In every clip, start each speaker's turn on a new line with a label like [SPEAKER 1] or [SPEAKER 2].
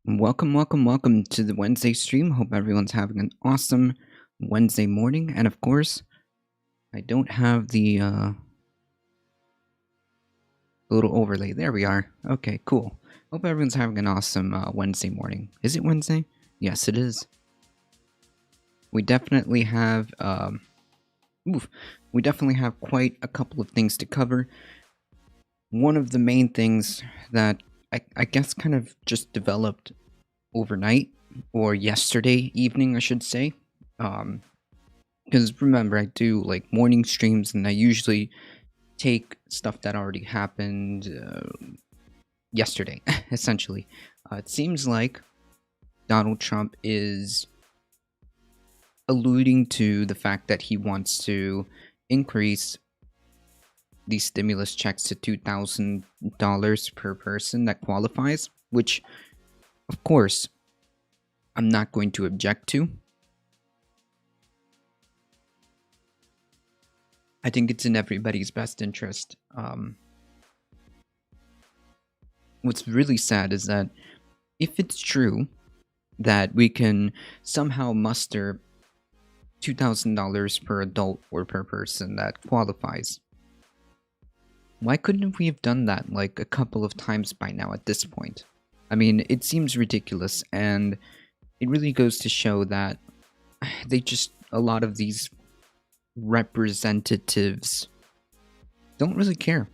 [SPEAKER 1] Welcome to the Wednesday stream. Hope everyone's having an awesome Wednesday morning. And of course, I don't have the little overlay. There we are. Okay, cool. Hope everyone's having an awesome Wednesday morning. Is it Wednesday? Yes, it is. We definitely have we definitely have quite a couple of things to cover. One of the main things that I guess kind of just developed overnight or yesterday evening, I should say. Because remember, I do like morning streams, and I usually take stuff that already happened yesterday, essentially. It seems like Donald Trump is alluding to the fact that he wants to increase these stimulus checks to $2,000 per person that qualifies, which, of course, I'm not going to object to. I think it's in everybody's best interest. What's really sad is that if it's true that we can somehow muster $2,000 per adult or per person that qualifies, why couldn't we have done that like a couple of times by now at this point? I mean, it seems ridiculous, and it really goes to show that a lot of these representatives don't really care.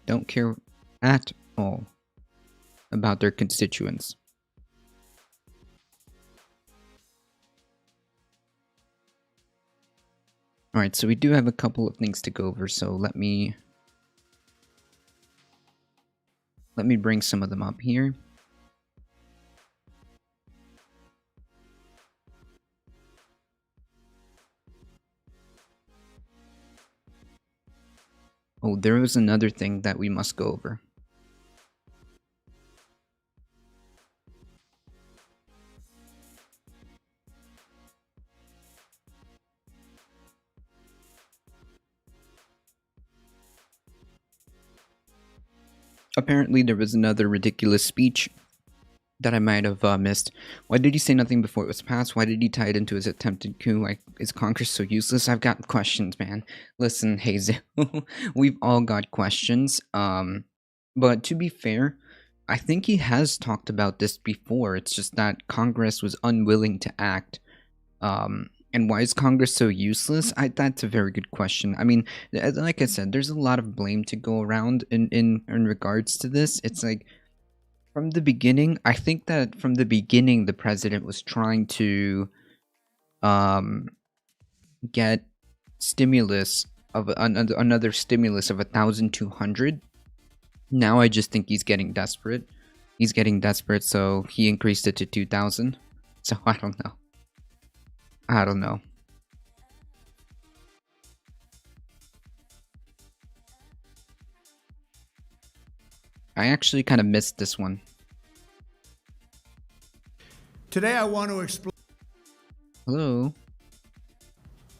[SPEAKER 1] Don't care at all about their constituents. Alright, so we do have a couple of things to go over, so let me bring some of them up here. Oh, there was another thing that we must go over. Apparently, there was another ridiculous speech that I might have missed. Why did he say nothing before it was passed? Why did he tie it into his attempted coup? Is Congress so useless? I've got questions, man. Listen, Hazel, we've all got questions. But to be fair, I think he has talked about this before. It's just that Congress was unwilling to act. And why is Congress so useless? That's a very good question. I mean, like I said, there's a lot of blame to go around in regards to this. It's like, from the beginning, I think that from the beginning, the president was trying to get stimulus of another stimulus of 1,200. Now I just think he's getting desperate. He's getting desperate, so he increased it to 2,000. So I don't know. I don't know. I actually kind of missed this one.
[SPEAKER 2] Today I want to explain.
[SPEAKER 1] Hello.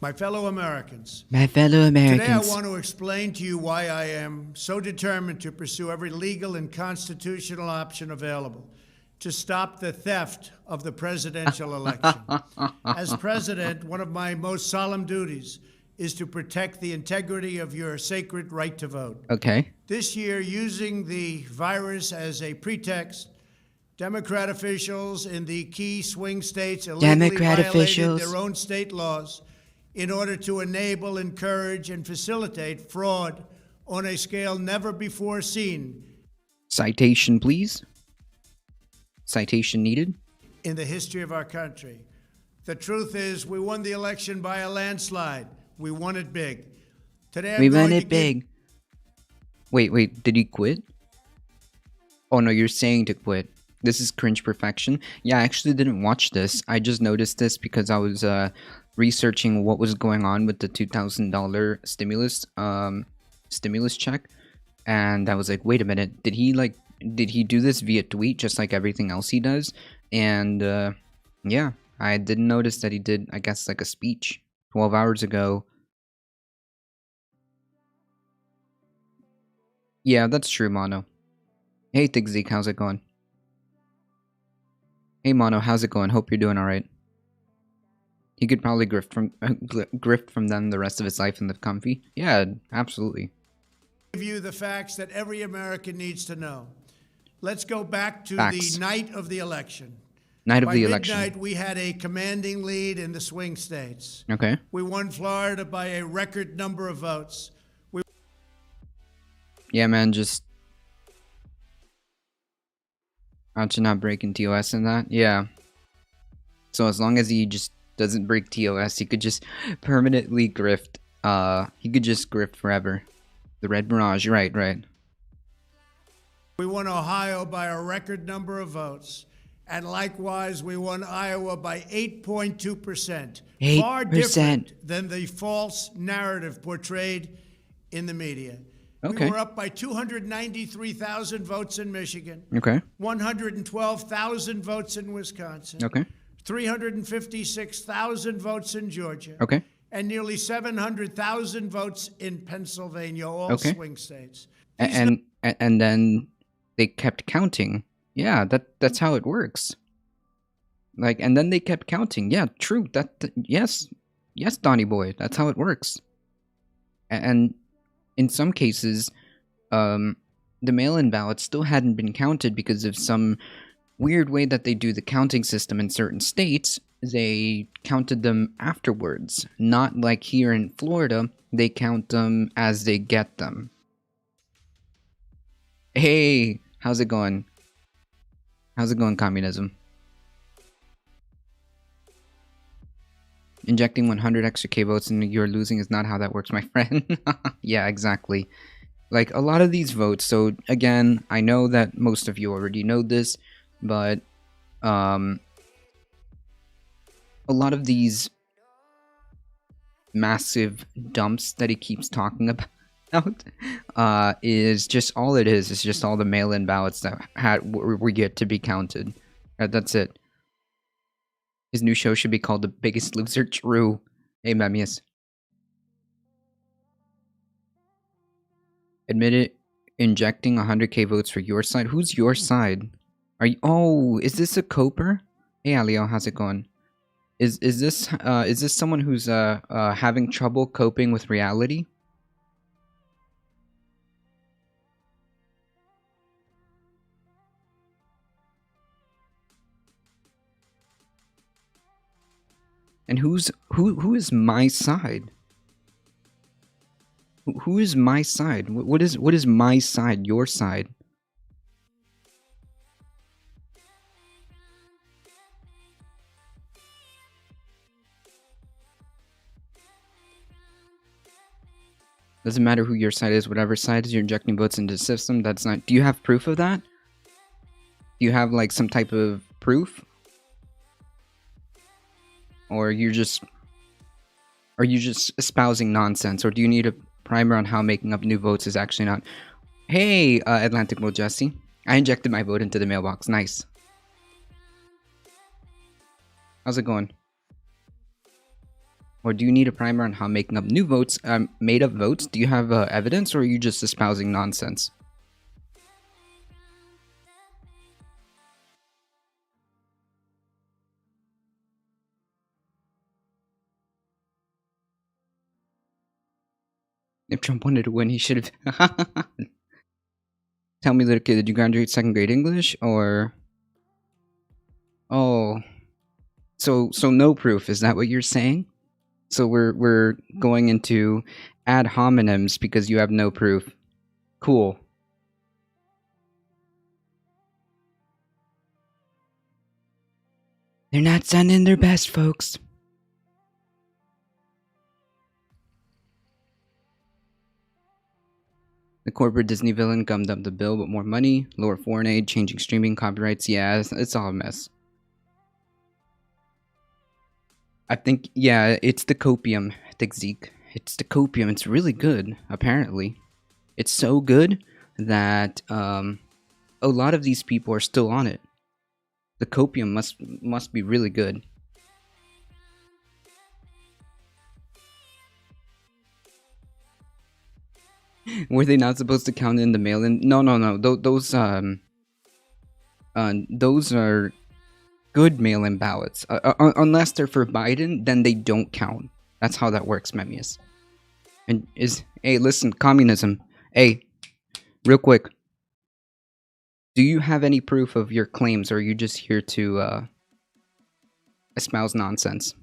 [SPEAKER 2] My fellow Americans.
[SPEAKER 1] My fellow Americans.
[SPEAKER 2] Today I want to explain to you why I am so determined to pursue every legal and constitutional option available to stop the theft of the presidential election. As president, one of my most solemn duties is to protect the integrity of your sacred right to vote.
[SPEAKER 1] Okay.
[SPEAKER 2] This year, using the virus as a pretext, Democrat officials in the key swing states illegally violated their own state laws in order to enable, encourage, and facilitate fraud on a scale never before seen.
[SPEAKER 1] Citation, please. Citation needed.
[SPEAKER 2] In the history of our country. The truth is, we won the election by a landslide. We won it big. Today,
[SPEAKER 1] we won it big. Wait, did he quit? Oh no, you're saying to quit. This is cringe perfection. Yeah, I actually didn't watch this. I just noticed this because I was researching what was going on with the $2,000 stimulus check, and I was like, wait a minute, did he do this via tweet just like everything else he does? And yeah, I didn't notice that he did, I guess, like a speech 12 hours ago. Yeah, that's true, Mono. Hey, Tigzik, how's it going? Hey Mono, how's it going? Hope you're doing alright. He could probably grift from them the rest of his life in the comfy. Yeah, absolutely.
[SPEAKER 2] Give you the facts that every American needs to know. Let's go back to
[SPEAKER 1] Facts.
[SPEAKER 2] the night of the election.
[SPEAKER 1] Night of
[SPEAKER 2] By
[SPEAKER 1] the
[SPEAKER 2] midnight,
[SPEAKER 1] election.
[SPEAKER 2] we had a commanding lead in the swing states.
[SPEAKER 1] Okay.
[SPEAKER 2] We won Florida by a record number of votes.
[SPEAKER 1] Yeah, man, just... Aren't you not breaking TOS in that? Yeah. So as long as he just doesn't break TOS, he could just permanently grift. He could just grift forever. The Red Mirage, right.
[SPEAKER 2] We won Ohio by a record number of votes. And likewise, we won Iowa by 8.2%.
[SPEAKER 1] 8%.
[SPEAKER 2] Far different than the false narrative portrayed in the media.
[SPEAKER 1] Okay.
[SPEAKER 2] We were up by 293,000 votes in Michigan.
[SPEAKER 1] Okay.
[SPEAKER 2] 112,000 votes in Wisconsin.
[SPEAKER 1] Okay.
[SPEAKER 2] 356,000 votes in Georgia.
[SPEAKER 1] Okay.
[SPEAKER 2] And nearly 700,000 votes in Pennsylvania, all
[SPEAKER 1] Okay.
[SPEAKER 2] swing states.
[SPEAKER 1] And then they kept counting. Yeah, that's how it works. Like, and then they kept counting. Yeah, true. Yes, Donnie boy, that's how it works. And in some cases, the mail-in ballots still hadn't been counted because of some weird way that they do the counting system in certain states. They counted them afterwards, not like here in Florida. They count them as they get them. Hey, how's it going? How's it going, communism? Injecting 100 extra K votes and you're losing is not how that works, my friend. Yeah, exactly. Like, a lot of these votes, so again, I know that most of you already know this, but a lot of these massive dumps that he keeps talking about is just all it is. It's just all the mail-in ballots that were yet to be counted. That's it. His new show should be called The Biggest Loser. True. Hey, Memius. Admit it. Injecting 100k votes for your side. Who's your side? Are you? Oh, is this a coper? Hey, Alio, how's it going? Is this someone who's having trouble coping with reality? And who is my side? Who is my side? What is my side? Your side? Doesn't matter who your side is. Whatever side is, you're injecting votes into the system. That's not. Do you have proof of that? Do you have like some type of proof? Or are you just espousing nonsense? Or do you need a primer on how making up new votes is actually not? Hey, Atlantic World Jesse. I injected my vote into the mailbox. Nice. How's it going? Or do you need a primer on how making up new votes, made up votes? Do you have evidence, or are you just espousing nonsense? If Trump wanted to win, he should have. Tell me, little kid, did you graduate 2nd grade English, or? Oh, so no proof. Is that what you're saying? So we're going into ad hominems because you have no proof. Cool. They're not sending their best, folks. The corporate Disney villain gummed up the bill, but more money, lower foreign aid, changing streaming copyrights. Yeah, it's all a mess. I think, yeah, it's the copium. I think, Zeke. It's the copium. It's really good, apparently. It's so good that a lot of these people are still on it. The copium must be really good. Were they not supposed to count in the mail-in? No. Those are good mail-in ballots. Unless they're for Biden, then they don't count. That's how that works, Memmius. And hey, listen, communism. Hey, real quick, do you have any proof of your claims, or are you just here to espouse nonsense?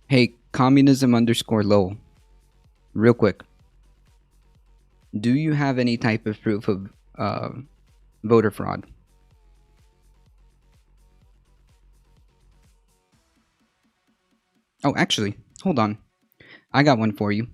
[SPEAKER 1] Hey, communism underscore low. Real quick, do you have any type of proof of voter fraud? Oh, actually, hold on. I got one for you.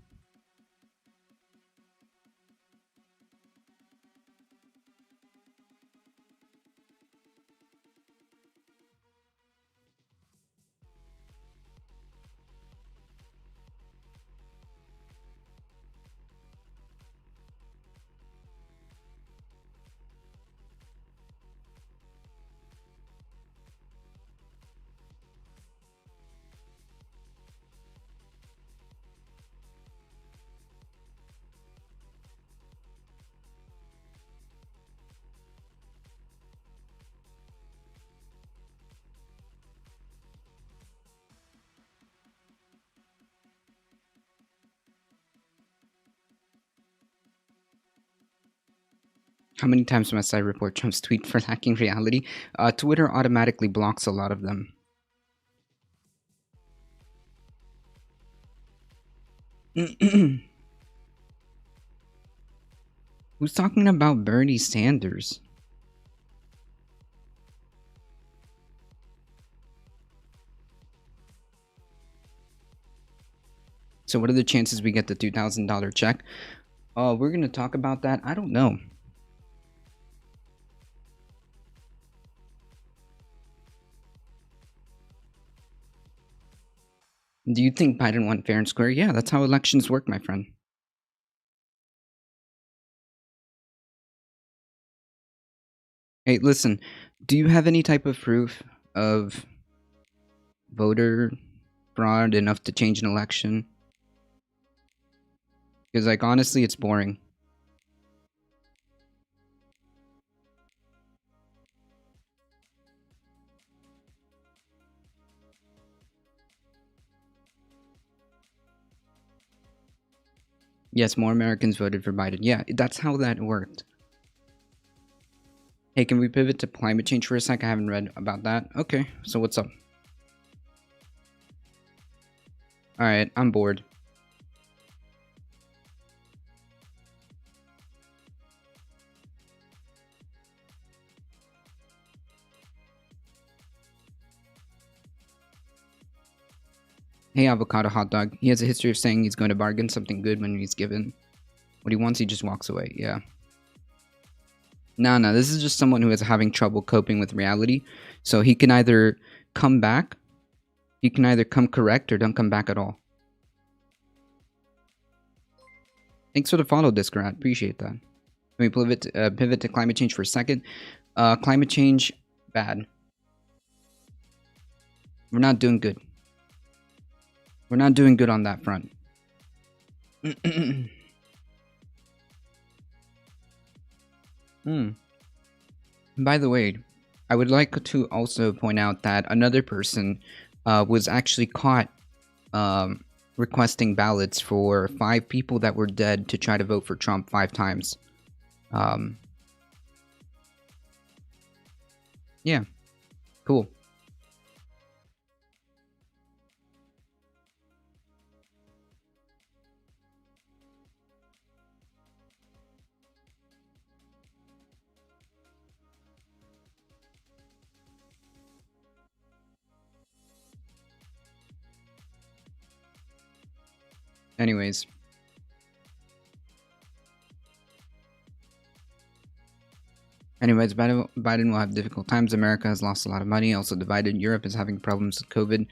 [SPEAKER 1] How many times must I report Trump's tweet for lacking reality? Twitter automatically blocks a lot of them. Who's talking about Bernie Sanders? So what are the chances we get the $2,000 check? We're gonna talk about that. I don't know. Do you think Biden won fair and square? Yeah, that's how elections work, my friend. Hey, listen, do you have any type of proof of voter fraud enough to change an election? Because, like, honestly, it's boring. Yes, more Americans voted for Biden. Yeah, that's how that worked. Hey, can we pivot to climate change for a sec? I haven't read about that. Okay, so what's up? Alright, I'm bored. Hey, avocado hot dog. He has a history of saying he's going to bargain something good when he's given what he wants. He just walks away. Yeah. No, this is just someone who is having trouble coping with reality. So he can either come back, he can either come correct or don't come back at all. Thanks for the follow, Discrat. Appreciate that. Let me pivot to climate change for a second. Climate change, bad. We're not doing good. We're not doing good on that front. By the way, I would like to also point out that another person was actually caught requesting ballots for 5 people that were dead to try to vote for Trump 5 times. Yeah, cool. Anyways. Biden will have difficult times. America has lost a lot of money, also divided. Europe is having problems with COVID.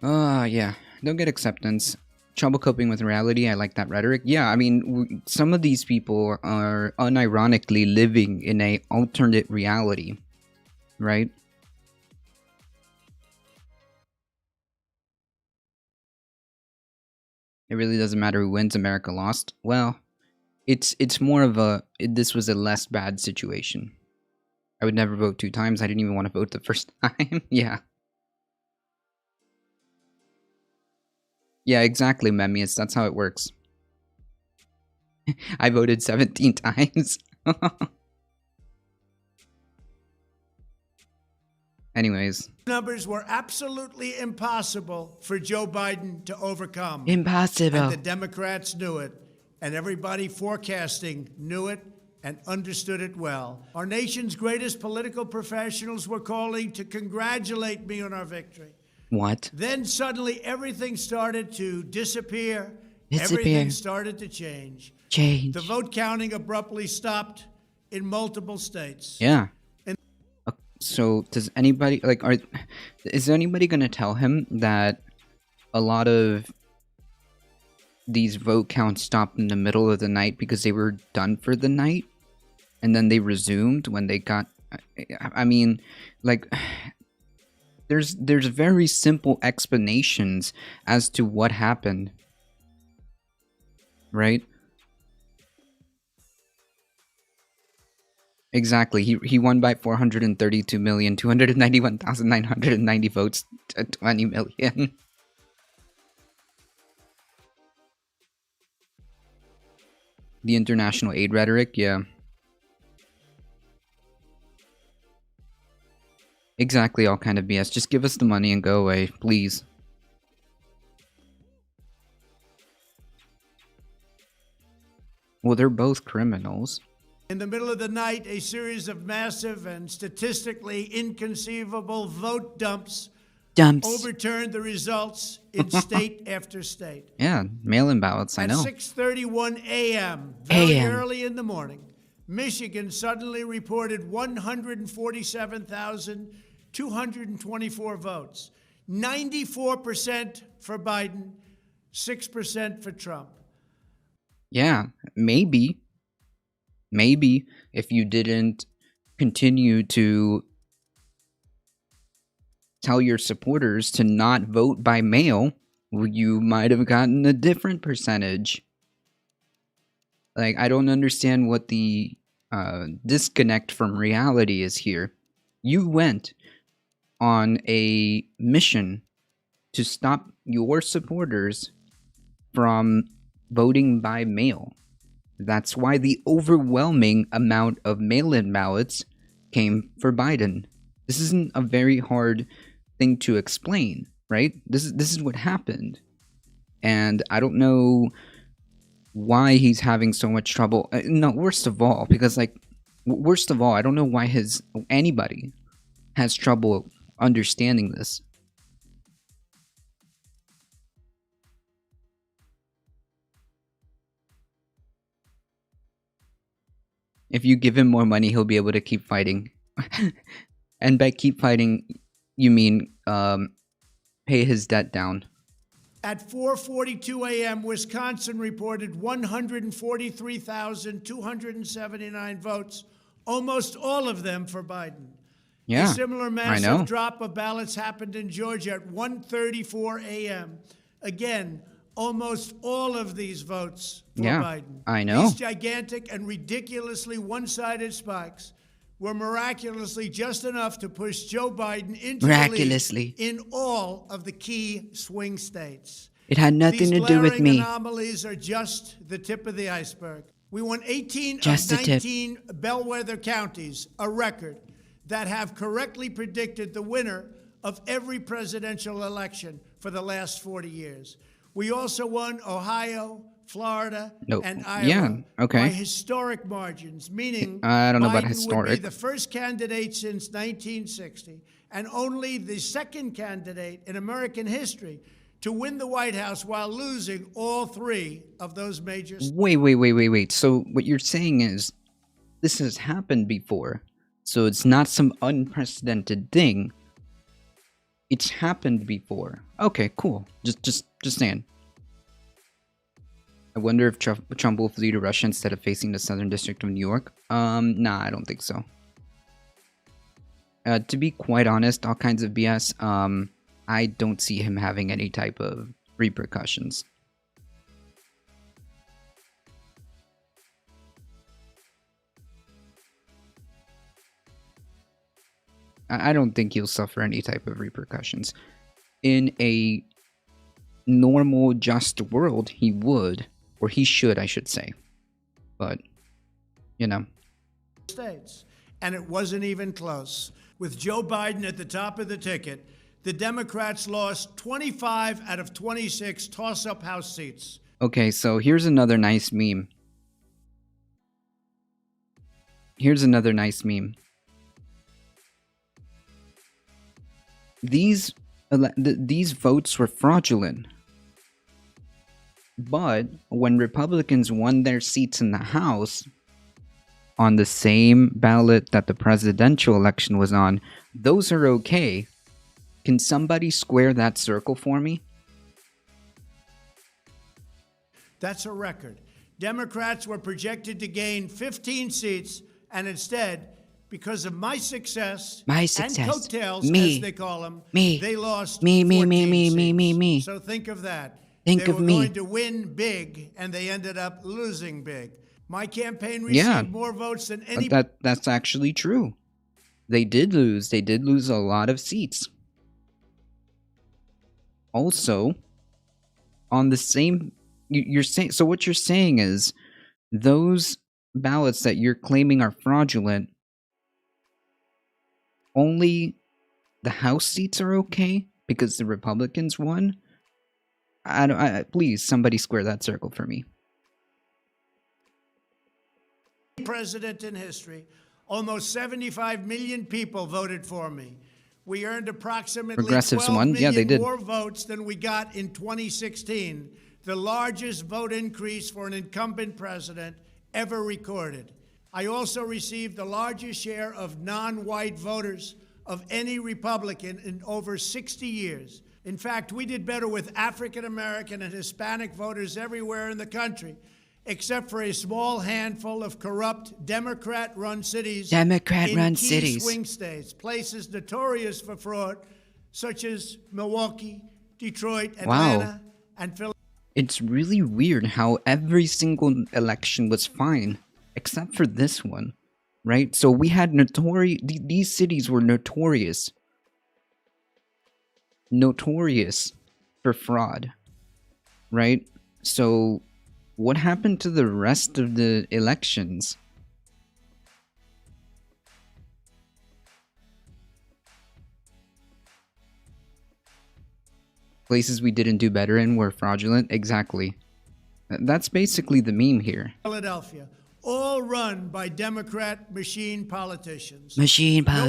[SPEAKER 1] Yeah. Don't get acceptance. Trouble coping with reality. I like that rhetoric. Yeah, I mean, some of these people are unironically living in a alternate reality, right? It really doesn't matter who wins. America lost. Well, it's more of this was a less bad situation. I would never vote 2 times. I didn't even want to vote the first time. Yeah. Yeah, exactly, Memmius. That's how it works. I voted 17 times. Anyways.
[SPEAKER 2] Numbers were absolutely impossible for Joe Biden to overcome.
[SPEAKER 1] Impossible.
[SPEAKER 2] And the Democrats knew it, and everybody forecasting knew it and understood it well. Our nation's greatest political professionals were calling to congratulate me on our victory.
[SPEAKER 1] What?
[SPEAKER 2] Then suddenly everything started to disappear.
[SPEAKER 1] Disappear.
[SPEAKER 2] Everything started to change.
[SPEAKER 1] Change.
[SPEAKER 2] The vote counting abruptly stopped in multiple states.
[SPEAKER 1] Yeah. So does anybody is anybody gonna tell him that a lot of these vote counts stopped in the middle of the night because they were done for the night, and then they resumed when they got? I mean, like, there's very simple explanations as to what happened, right? Exactly. He won by 432,291,990 votes to 20 million. The international aid rhetoric, yeah. Exactly, all kind of BS. Just give us the money and go away, please. Well, they're both criminals.
[SPEAKER 2] In the middle of the night, a series of massive and statistically inconceivable vote dumps overturned the results in state after state.
[SPEAKER 1] Yeah, mail-in ballots, I know.
[SPEAKER 2] At 6:31 a.m., very early in the morning, Michigan suddenly reported 147,224 votes. 94% for Biden, 6% for Trump.
[SPEAKER 1] Yeah, maybe if you didn't continue to tell your supporters to not vote by mail, you might have gotten a different percentage. Like, I don't understand what the disconnect from reality is here. You went on a mission to stop your supporters from voting by mail. That's why the overwhelming amount of mail-in ballots came for Biden. This isn't a very hard thing to explain, right? This is what happened. And I don't know why he's having so much trouble. No, worst of all, I don't know why anybody has trouble understanding this. If you give him more money, he'll be able to keep fighting. And by keep fighting, you mean pay his debt down.
[SPEAKER 2] At 4:42 a.m., Wisconsin reported 143,279 votes, almost all of them for Biden.
[SPEAKER 1] Yeah,
[SPEAKER 2] a similar massive drop of ballots happened in Georgia at 1:34 a.m. Again, almost all of these votes for Biden.
[SPEAKER 1] I know.
[SPEAKER 2] These gigantic and ridiculously one-sided spikes were miraculously just enough to push Joe Biden into the lead in all of the key swing states.
[SPEAKER 1] It had nothing to do with me.
[SPEAKER 2] These anomalies are just the tip of the iceberg. We won 18 of 19 bellwether counties, a record, that have correctly predicted the winner of every presidential election for the last 40 years. We also won Ohio, Florida, and Iowa by historic margins, meaning
[SPEAKER 1] I don't know about
[SPEAKER 2] Biden
[SPEAKER 1] historic.
[SPEAKER 2] would be the first candidate since 1960 and only the second candidate in American history to win the White House while losing all three of those major states.
[SPEAKER 1] Wait. So what you're saying is this has happened before. So it's not some unprecedented thing. It's happened before. Okay, cool. Just saying. I wonder if Trump will flee to Russia instead of facing the Southern District of New York. Nah, I don't think so. To be quite honest, all kinds of BS. I don't see him having any type of repercussions. I don't think he'll suffer any type of repercussions. In a normal, just world, he would. Or he should, I should say. But, you know.
[SPEAKER 2] States. And it wasn't even close. With Joe Biden at the top of the ticket, the Democrats lost 25 out of 26 toss-up House seats.
[SPEAKER 1] Okay, so here's another nice meme. Here's another nice meme. These votes were fraudulent. But when Republicans won their seats in the House on the same ballot that the presidential election was on, those are okay. Can somebody square that circle for me?
[SPEAKER 2] That's a record. Democrats were projected to gain 15 seats, and instead, because of my success and coattails, as they call them, they lost 14 seats. So think of that. They were going to win big, and they ended up losing big. My campaign received more votes than any...
[SPEAKER 1] That's actually true. They did lose. They did lose a lot of seats. Also, on the same... You're saying... So what you're saying is, those ballots that you're claiming are fraudulent, only the House seats are okay because the Republicans won? Please, somebody square that circle for me.
[SPEAKER 2] President in history. Almost 75 million people voted for me. We earned approximately 12 million more votes than we got in 2016, the largest vote increase for an incumbent president ever recorded. I also received the largest share of non-white voters of any Republican in over 60 years. In fact, we did better with African American and Hispanic voters everywhere in the country, except for a small handful of corrupt Democrat-run cities in key swing states, places notorious for fraud, such as Milwaukee, Detroit, Atlanta, and Philadelphia.
[SPEAKER 1] It's really weird how every single election was fine, except for this one, right? So we had these cities were notorious for fraud, right? So what happened to the rest of the elections? Places we didn't do better in were fraudulent? Exactly. That's basically the meme here.
[SPEAKER 2] Philadelphia, all run by Democrat machine politicians.
[SPEAKER 1] No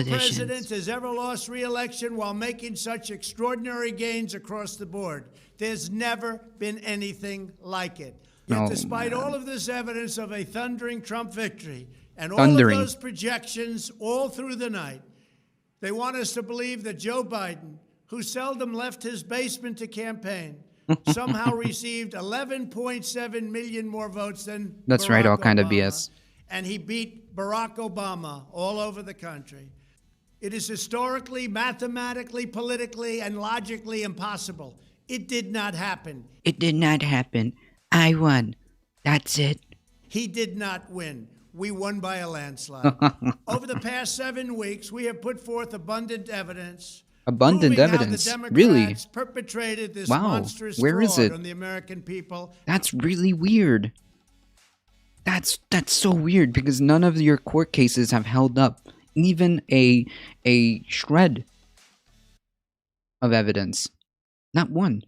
[SPEAKER 2] president has ever lost re-election while making such extraordinary gains across the board. There's never been anything like it. Yet despite all of this evidence of a thundering Trump victory and all of those projections all through the night, they want us to believe that Joe Biden, who seldom left his basement to campaign, somehow received 11.7 million more votes than
[SPEAKER 1] That's
[SPEAKER 2] Barack
[SPEAKER 1] right, all
[SPEAKER 2] Obama,
[SPEAKER 1] kind of BS.
[SPEAKER 2] And he beat Barack Obama all over the country. It is historically, mathematically, politically, and logically impossible. It did not happen.
[SPEAKER 1] It did not happen. I won. That's it.
[SPEAKER 2] He did not win. We won by a landslide. Over the past 7 weeks, we have put forth abundant evidence.
[SPEAKER 1] Abundant evidence?
[SPEAKER 2] How the Democrats
[SPEAKER 1] really?
[SPEAKER 2] Perpetrated this monstrous
[SPEAKER 1] Where is
[SPEAKER 2] fraud
[SPEAKER 1] it?
[SPEAKER 2] on the American people.
[SPEAKER 1] That's really weird. That's so weird because none of your court cases have held up even a shred of evidence. Not one.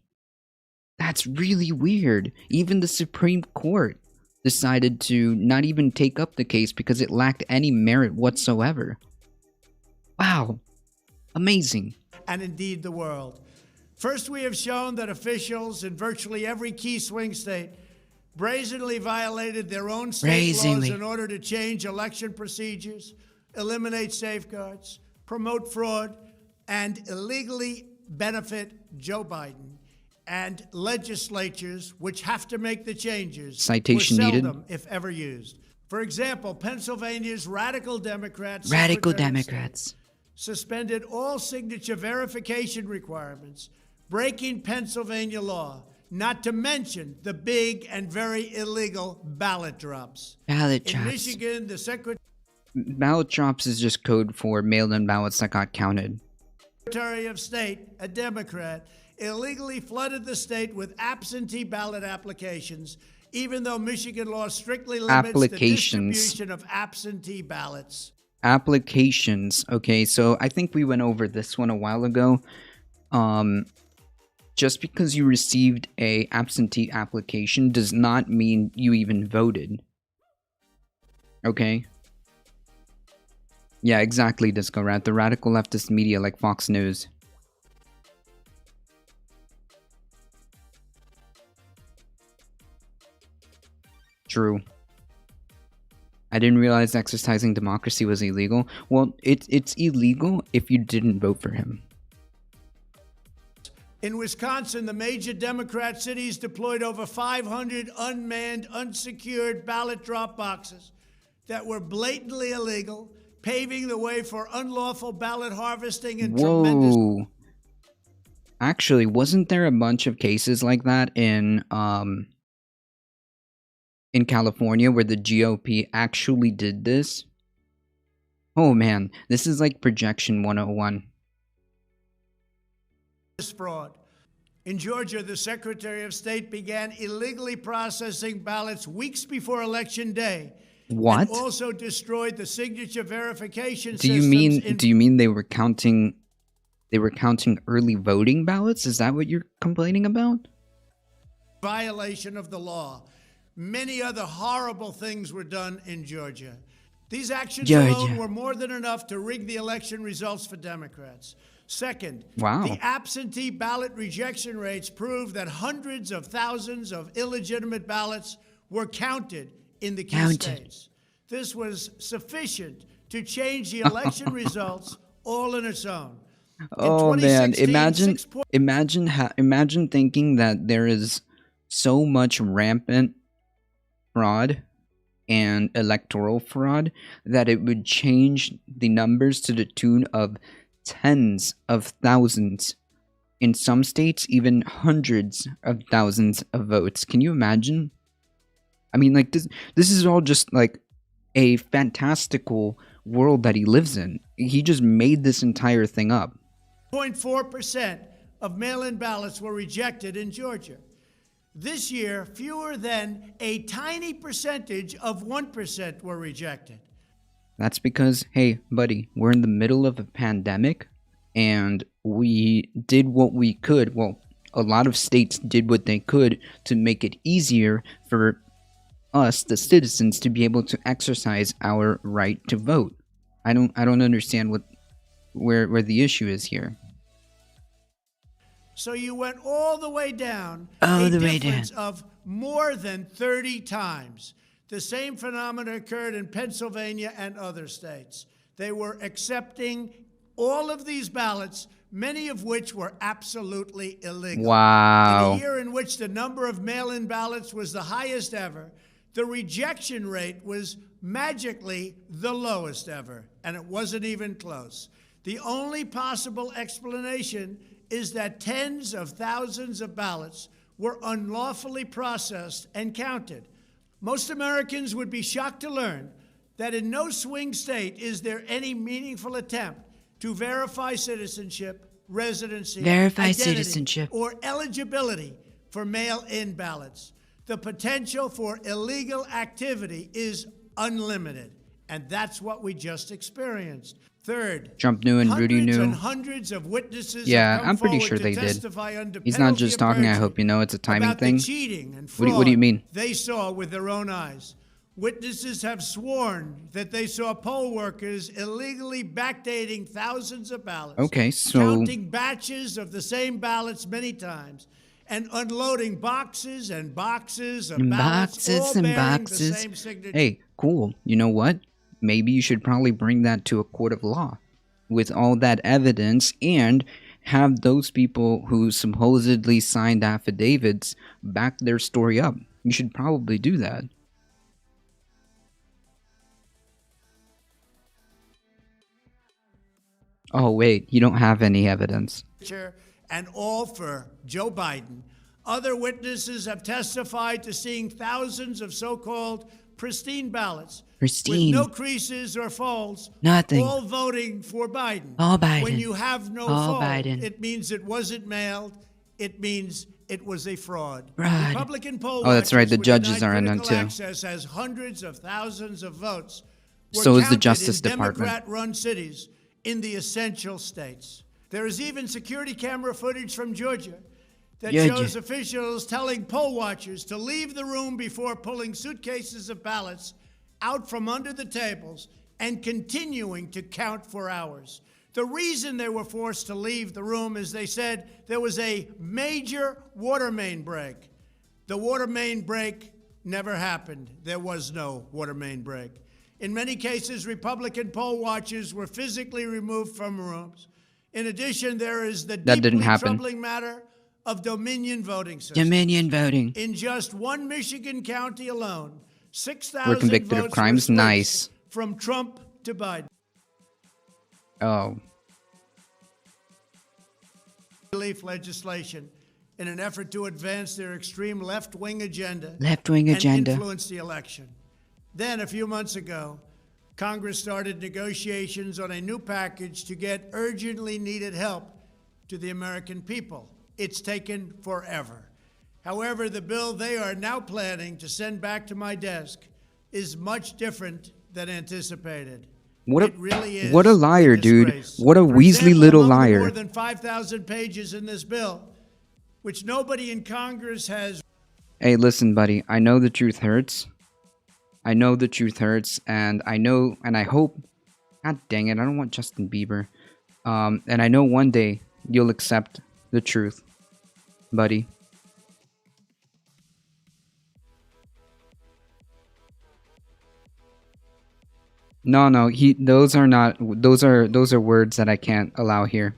[SPEAKER 1] That's really weird. Even the Supreme Court decided to not even take up the case because it lacked any merit whatsoever. Wow. Amazing.
[SPEAKER 2] And indeed the world. First, we have shown that officials in virtually every key swing state brazenly violated their own state laws in order to change election procedures, eliminate safeguards, promote fraud, and illegally benefit Joe Biden, and legislatures which have to make the changes
[SPEAKER 1] Citation
[SPEAKER 2] were
[SPEAKER 1] needed.
[SPEAKER 2] seldom, if ever, used. For example, Pennsylvania's radical Democrats suspended all signature verification requirements, breaking Pennsylvania law, not to mention the big and very illegal ballot drops.
[SPEAKER 1] Ballot
[SPEAKER 2] In
[SPEAKER 1] drops.
[SPEAKER 2] Michigan, the
[SPEAKER 1] Ballot drops is just code for mail-in ballots that got counted.
[SPEAKER 2] Secretary of State, a Democrat, illegally flooded the state with absentee ballot applications, even though Michigan law strictly limits the distribution of absentee ballots.
[SPEAKER 1] Applications. Okay, so I think we went over this one a while ago. Just because you received a absentee application does not mean you even voted. Okay? Yeah, exactly, Disco Rat. The radical leftist media like Fox News. True. I didn't realize exercising democracy was illegal. Well, it's illegal if you didn't vote for him.
[SPEAKER 2] In Wisconsin, the major Democrat cities deployed over 500 unmanned, unsecured ballot drop boxes that were blatantly illegal, paving the way for unlawful ballot harvesting and tremendous...
[SPEAKER 1] Actually, wasn't there a bunch of cases like that in California where the GOP actually did this? Oh man, this is like projection 101.
[SPEAKER 2] Fraud. In Georgia, the Secretary of State began illegally processing ballots weeks before Election Day.
[SPEAKER 1] What?
[SPEAKER 2] And also destroyed the signature verification
[SPEAKER 1] Do you mean they were counting early voting ballots? Is that what you're complaining about?
[SPEAKER 2] Violation of the law. Many other horrible things were done in Georgia. These actions alone were more than enough to rig the election results for Democrats. Second, the absentee ballot rejection rates prove that hundreds of thousands of illegitimate ballots were counted in the key states. This was sufficient to change the election results all on its own.
[SPEAKER 1] Oh man, imagine thinking that there is so much rampant fraud and electoral fraud that it would change the numbers to the tune of tens of thousands, in some states even hundreds of thousands of votes. Can you imagine? I mean, like, this is all just like a fantastical world that he lives in. He just made this entire thing up.
[SPEAKER 2] 0.4% of mail-in ballots were rejected in Georgia. This year, fewer than a tiny percentage of 1% were rejected.
[SPEAKER 1] That's because, hey, buddy, we're in the middle of a pandemic, and we did what we could. Well, a lot of states did what they could to make it easier for us, the citizens, to be able to exercise our right to vote. I don't understand where the issue is here.
[SPEAKER 2] So you went all the way down, of more than 30 times. The same phenomenon occurred in Pennsylvania and other states. They were accepting all of these ballots, many of which were absolutely illegal.
[SPEAKER 1] Wow.
[SPEAKER 2] In a year in which the number of mail-in ballots was the highest ever, the rejection rate was magically the lowest ever, and it wasn't even close. The only possible explanation is that tens of thousands of ballots were unlawfully processed and counted. Most Americans would be shocked to learn that in no swing state is there any meaningful attempt to verify citizenship, residency, identity, or eligibility for mail-in ballots. The potential for illegal activity is unlimited, and that's what we just experienced. Third,
[SPEAKER 1] Trump knew and Rudy knew.
[SPEAKER 2] And hundreds of witnesses
[SPEAKER 1] yeah, I'm pretty sure they did. He's not just talking. I hope you know it's a timing thing.
[SPEAKER 2] The cheating and fraud
[SPEAKER 1] what do you mean?
[SPEAKER 2] They saw with their own eyes. Witnesses have sworn that they saw poll workers illegally backdating thousands of ballots.
[SPEAKER 1] Okay, so
[SPEAKER 2] counting batches of the same ballots many times, and unloading boxes and boxes of ballots, all bearing the same signature.
[SPEAKER 1] Hey, cool. You know what? Maybe you should probably bring that to a court of law with all that evidence and have those people who supposedly signed affidavits back their story up. You should probably do that. Oh, wait, you don't have any evidence.
[SPEAKER 2] And all for Joe Biden. Other witnesses have testified to seeing thousands of so-called pristine ballots
[SPEAKER 1] Pristine.
[SPEAKER 2] with no creases or folds,
[SPEAKER 1] Nothing.
[SPEAKER 2] all voting for Biden.
[SPEAKER 1] All Biden.
[SPEAKER 2] When you have no
[SPEAKER 1] All
[SPEAKER 2] fold,
[SPEAKER 1] Biden.
[SPEAKER 2] it means it wasn't mailed. It means it was a fraud.
[SPEAKER 1] Fraud.
[SPEAKER 2] Republican poll
[SPEAKER 1] Oh, that's right, the
[SPEAKER 2] watchers were
[SPEAKER 1] judges
[SPEAKER 2] denied
[SPEAKER 1] are in on
[SPEAKER 2] critical
[SPEAKER 1] too.
[SPEAKER 2] access as hundreds of thousands of votes were
[SPEAKER 1] So is the
[SPEAKER 2] counted
[SPEAKER 1] Justice
[SPEAKER 2] in
[SPEAKER 1] Department.
[SPEAKER 2] Democrat-run cities in the essential states. There is even security camera footage from Georgia that shows officials telling poll watchers to leave the room before pulling suitcases of ballots out from under the tables and continuing to count for hours. The reason they were forced to leave the room is they said there was a major water main break. The water main break never happened. There was no water main break. In many cases, Republican poll watchers were physically removed from rooms. In addition, there is the deeply troubling matter of Dominion voting systems.
[SPEAKER 1] Dominion voting.
[SPEAKER 2] In just one Michigan county alone, 6,000
[SPEAKER 1] We're convicted
[SPEAKER 2] votes
[SPEAKER 1] of crimes.
[SPEAKER 2] were switched
[SPEAKER 1] Nice.
[SPEAKER 2] from Trump to Biden.
[SPEAKER 1] Oh.
[SPEAKER 2] Relief legislation in an effort to advance their extreme left-wing agenda.
[SPEAKER 1] Left-wing agenda.
[SPEAKER 2] And influence the election. Then, a few months ago, Congress started negotiations on a new package to get urgently needed help to the American people. It's taken forever. However, the bill they are now planning to send back to my desk is much different than anticipated. It really is
[SPEAKER 1] what a liar, dude. What a Weasley little
[SPEAKER 2] among the
[SPEAKER 1] liar.
[SPEAKER 2] more than 5,000 pages in this bill, which nobody in Congress has.
[SPEAKER 1] Hey, listen, buddy. I know the truth hurts. I know the truth hurts, and I know, and I hope. God dang it! I don't want Justin Bieber. And I know one day you'll accept the truth, buddy. No, no. Those are not. Those are words that I can't allow here.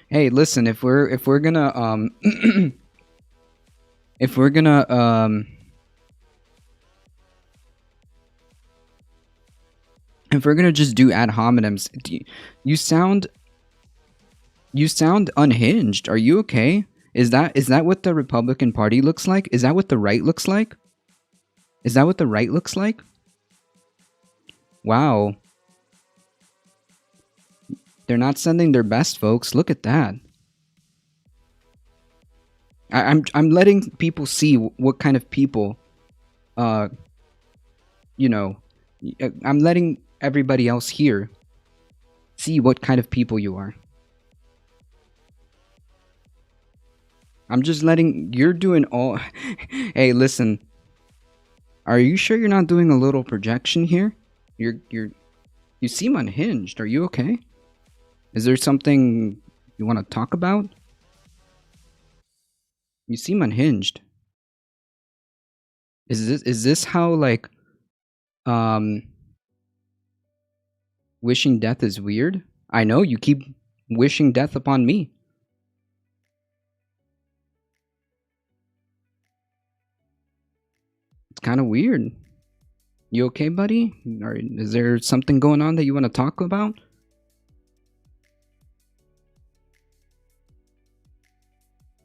[SPEAKER 1] Hey, listen, if we're gonna if we're gonna just do ad hominems, you sound unhinged. Are you okay? Is that what the Republican Party looks like? Is that what the right looks like? Is that what the right looks like? Wow. They're not sending their best, folks. Look at that. I'm letting people see what kind of people, you know, I'm letting everybody else here see what kind of people you are. I'm just letting, you're doing all, hey, listen, are you sure you're not doing a little projection here? You seem unhinged. Are you okay? Is there something you want to talk about? You seem unhinged. Is this how, like, wishing death is weird? I know you keep wishing death upon me. It's kind of weird. You okay, buddy? Or is there something going on that you want to talk about?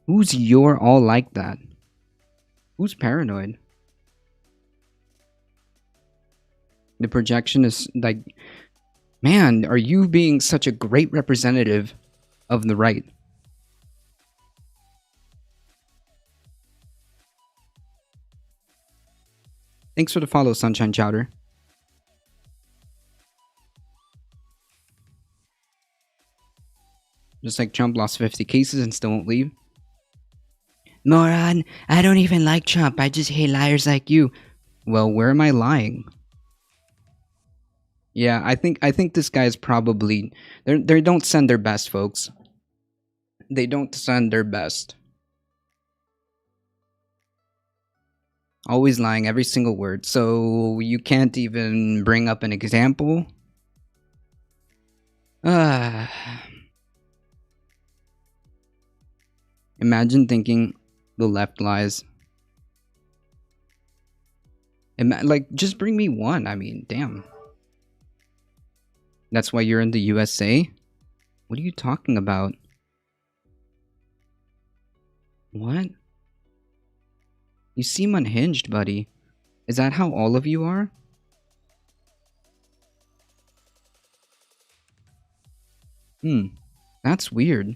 [SPEAKER 1] Who's you're all like that? Who's paranoid? The projection is like, man, are you being such a great representative of the right? Thanks for the follow, Sunshine Chowder. Just like Trump lost 50 cases and still won't leave. Moron, I don't even like Trump. I just hate liars like you. Well, where am I lying? Yeah, I think this guy's probably they don't send their best, folks. They don't send their best. Always lying every single word. So you can't even bring up an example? Imagine thinking the left lies. Like, just bring me one. I mean, damn. That's why you're in the USA? What are you talking about? What? You seem unhinged, buddy. Is that how all of you are? That's weird.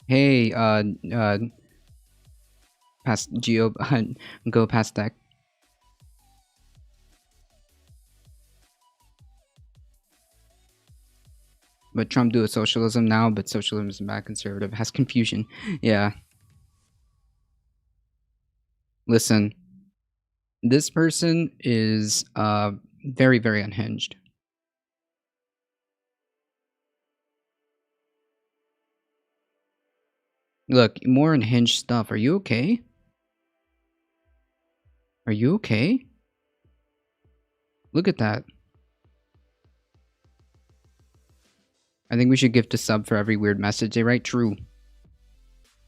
[SPEAKER 1] Hey, past Geo, go past that. But Trump do a socialism now, but socialism is back conservative. Has confusion. Yeah. Listen. This person is, very, very unhinged. Look, more unhinged stuff. Are you okay? Are you okay? Look at that. I think we should gift a sub for every weird message they write. True.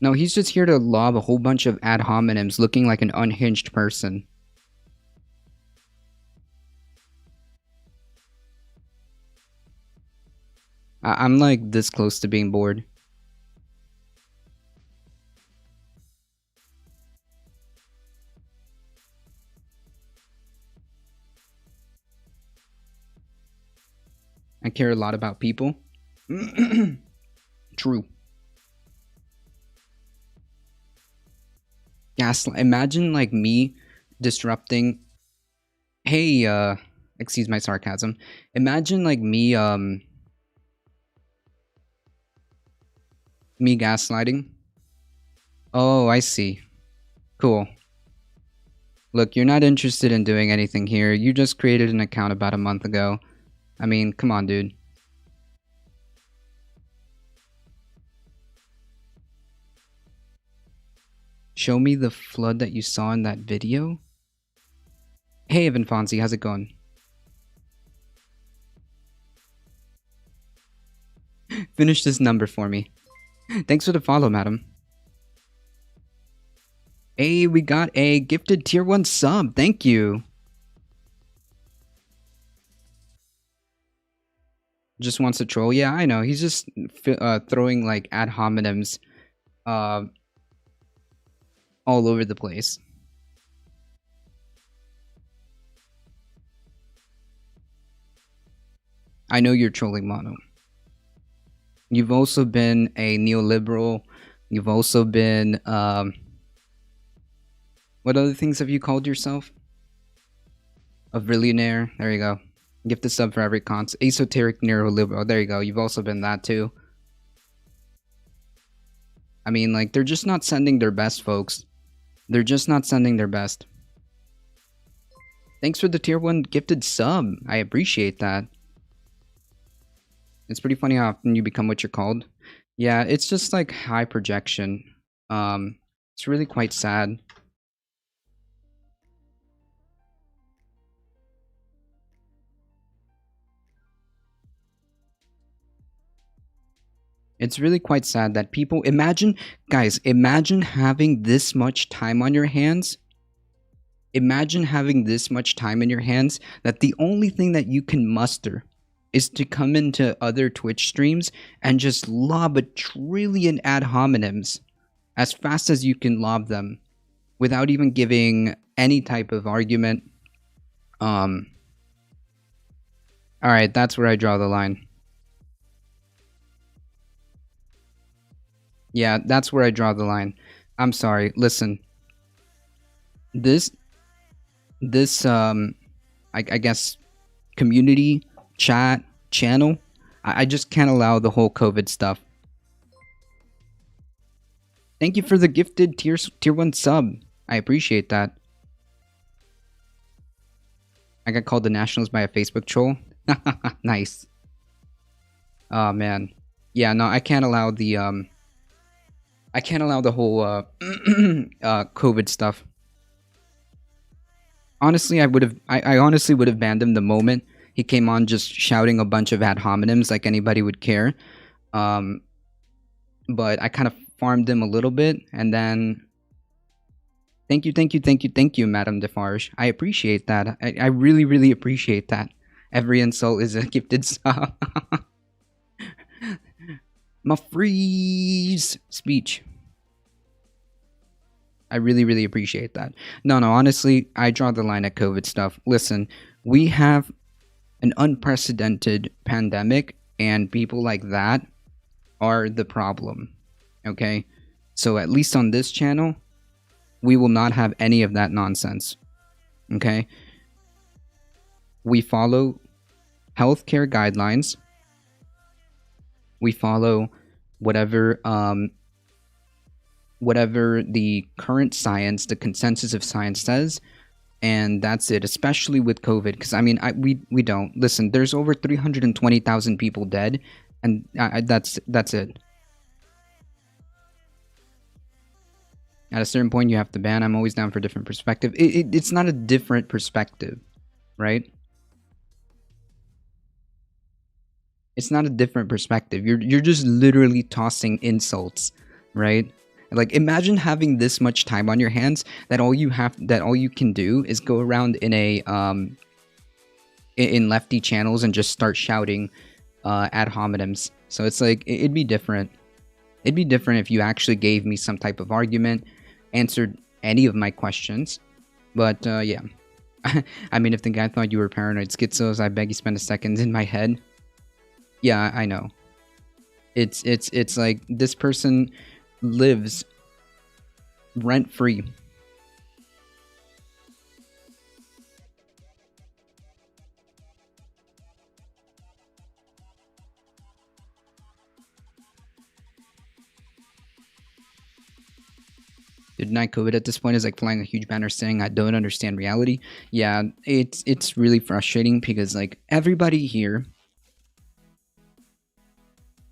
[SPEAKER 1] No, he's just here to lob a whole bunch of ad hominems looking like an unhinged person. I'm like this close to being bored. I care a lot about people. True. Gaslight. Imagine like me disrupting. Hey, excuse my sarcasm. Imagine like me gaslighting. Oh, I see. Cool. Look, you're not interested in doing anything here. You just created an account about a month ago. I mean, come on, dude. Show me the flood that you saw in that video? Hey, Evan Fonzie, how's it going? Finish this number for me. Thanks for the follow, madam. Hey, we got a gifted tier 1 sub. Thank you. Just wants to troll. Yeah, I know. He's just throwing like ad hominems all over the place. I know you're trolling, Mono. You've also been a neoliberal. You've also been what other things have you called yourself? A billionaire. There you go. Gift a sub for every esoteric neoliberal. There you go. You've also been that too. I mean, like, they're just not sending their best, folks. They're just not sending their best. Thanks for the tier 1 gifted sub. I appreciate that. It's pretty funny how often you become what you're called. Yeah, it's just like high projection. It's really quite sad. It's really quite sad that people guys, imagine having this much time on your hands. Imagine having this much time in your hands that the only thing that you can muster is to come into other Twitch streams and just lob a trillion ad hominems as fast as you can lob them without even giving any type of argument. Alright, that's where I draw the line. Yeah, that's where I draw the line. I'm sorry. Listen. This I guess community chat channel, I just can't allow the whole COVID stuff. Thank you for the gifted tier 1 sub. I appreciate that. I got called the Nationals by a Facebook troll. Nice. Oh man. Yeah, no, I can't allow the I can't allow the whole COVID stuff. Honestly, I honestly would have banned him the moment he came on just shouting a bunch of ad hominems like anybody would care. Um, but I kind of farmed him a little bit, and then thank you, Madame Defarge. I appreciate that. I really, really appreciate that. Every insult is a gifted sub. My freeze speech. I really, really appreciate that. No, honestly, I draw the line at COVID stuff. Listen, we have an unprecedented pandemic, and people like that are the problem. Okay? So at least on this channel, we will not have any of that nonsense. Okay? We follow healthcare guidelines. We follow whatever whatever the current science, the consensus of science says, and that's it. Especially with COVID, because I mean, we don't listen. There's over 320,000 people dead, and that's it. At a certain point, you have to ban. I'm always down for a different perspective. It's not a different perspective, right? It's not a different perspective. You're just literally tossing insults, right? Like, imagine having this much time on your hands that all you can do is go around in a in lefty channels and just start shouting ad hominems. So it's like it'd be different. It'd be different if you actually gave me some type of argument, answered any of my questions. But yeah, I mean, if the guy thought you were paranoid schizos, I beg you spend a second in my head. Yeah, I know. It's like this person lives rent free. To deny COVID at this point is like flying a huge banner saying I don't understand reality. Yeah, it's really frustrating because like everybody here,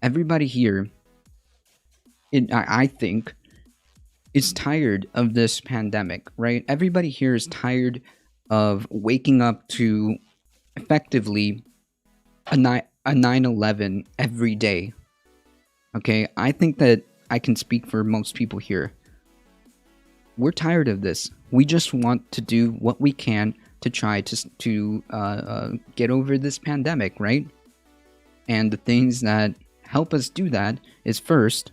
[SPEAKER 1] I think, is tired of this pandemic, right? Everybody here is tired of waking up to effectively a 9/11 every day. Okay, I think that I can speak for most people here. We're tired of this. We just want to do what we can to try to get over this pandemic, right? And the things that help us do that is first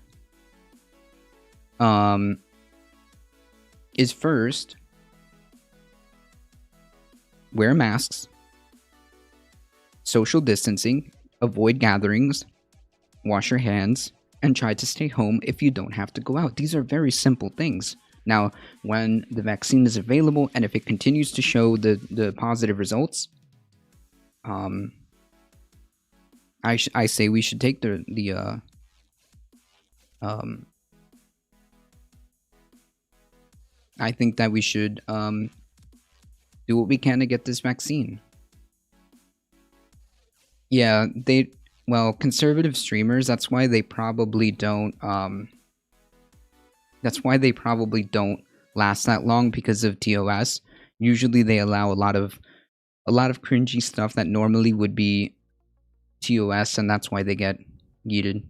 [SPEAKER 1] wear masks, social distancing, avoid gatherings, wash your hands, and try to stay home if you don't have to go out. These are very simple things. Now, when the vaccine is available and if it continues to show the positive results, I say we should take I think that we should do what we can to get this vaccine. Yeah, conservative streamers, that's why they probably don't last that long because of TOS. Usually they allow a lot of cringy stuff that normally would be TOS, and that's why they get yeeted.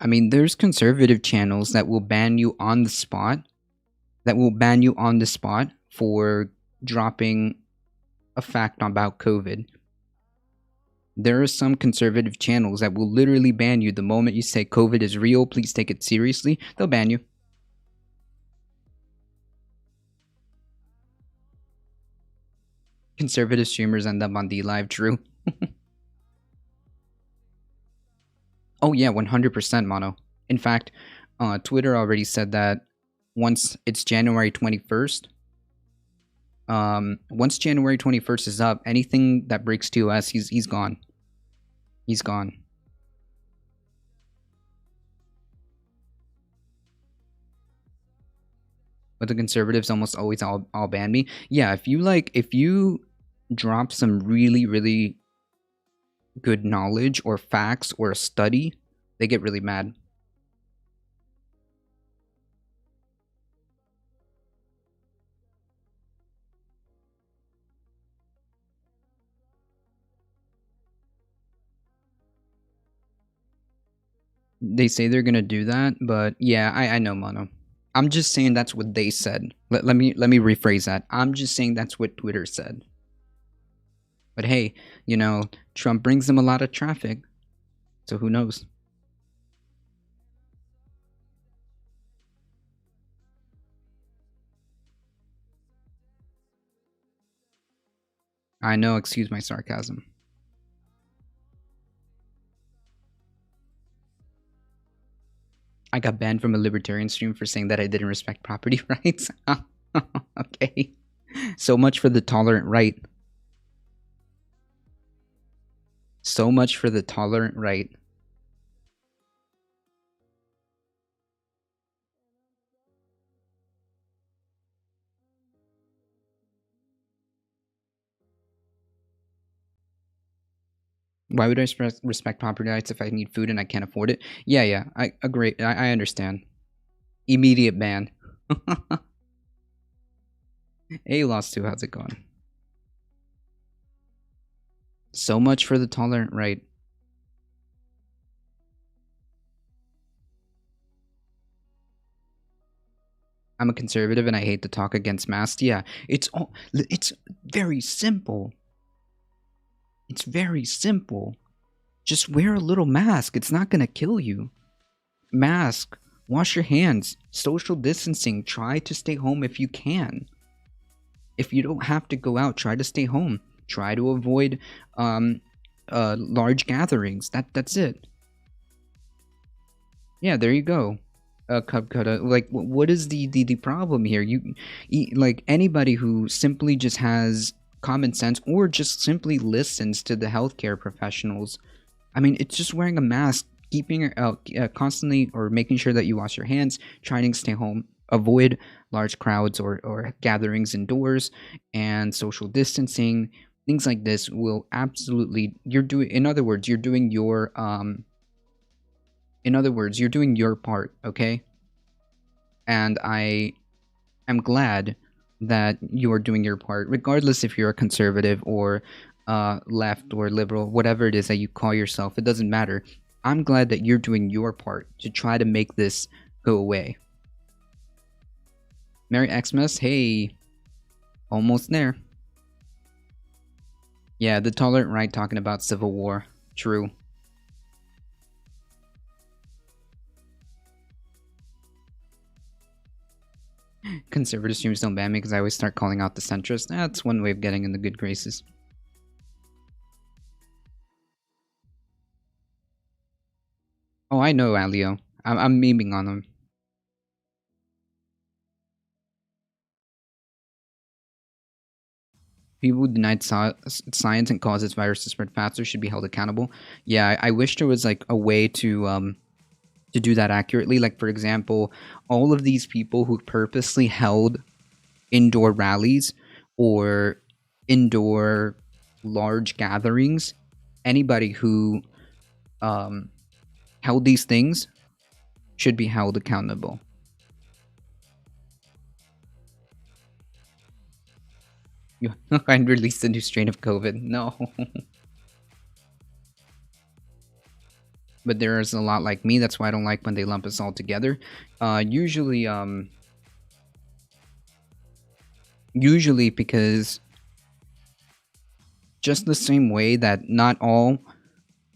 [SPEAKER 1] I mean, there's conservative channels that will ban you on the spot. For dropping a fact about COVID. There are some conservative channels that will literally ban you the moment you say COVID is real, please take it seriously. They'll ban you. Conservative streamers end up on DLive, true. Oh yeah, 100% mono. In fact, Twitter already said that once it's January 21st, once January 21st is up, anything that breaks TOS, he's gone. He's gone. But the conservatives almost always all ban me. Yeah, if you drop some really, really good knowledge or facts or a study, they get really mad. They say they're gonna do that, but yeah, I know, Mono. I'm just saying that's what they said. Let me rephrase that. I'm just saying that's what Twitter said. But hey, Trump brings them a lot of traffic, so who knows? I know, excuse my sarcasm. I got banned from a libertarian stream for saying that I didn't respect property rights. Okay. So much for the tolerant right. So much for the tolerant right. Why would I respect property rights if I need food and I can't afford it? Yeah, I agree. I understand. Immediate ban. Hey, Lost 2, how's it going? So much for the tolerant right. I'm a conservative and I hate to talk against masks. Yeah, it's very simple. It's very simple. Just wear a little mask. It's not gonna kill you. Mask. Wash your hands. Social distancing. Try to stay home if you can. If you don't have to go out, try to stay home. Try to avoid large gatherings. That's it. Yeah, there you go. Cub cutter. Like, what is the problem here? Like, anybody who simply just has common sense or just simply listens to the healthcare professionals. I mean, it's just wearing a mask, keeping constantly, or making sure that you wash your hands, trying to stay home, avoid large crowds or gatherings indoors, and social distancing. Things like this will absolutely, in other words, you're doing your part, okay? And I am glad that you're doing your part, regardless if you're a conservative or left or liberal, whatever it is that you call yourself. It doesn't matter. I'm glad that you're doing your part to try to make this go away. Merry Xmas, hey, almost there. Yeah, the tolerant right talking about civil war. True. Conservative streams don't ban me because I always start calling out the centrist. That's one way of getting in the good graces. Oh, I know, Alio. I'm memeing on them. People who denied science and causes virus to spread faster should be held accountable. Yeah, I wish there was like a way to do that accurately. Like, for example, all of these people who purposely held indoor rallies or indoor large gatherings, anybody who held these things should be held accountable. I released a new strain of COVID. No. But there's a lot like me. That's why I don't like when they lump us all together. Usually because just the same way that not all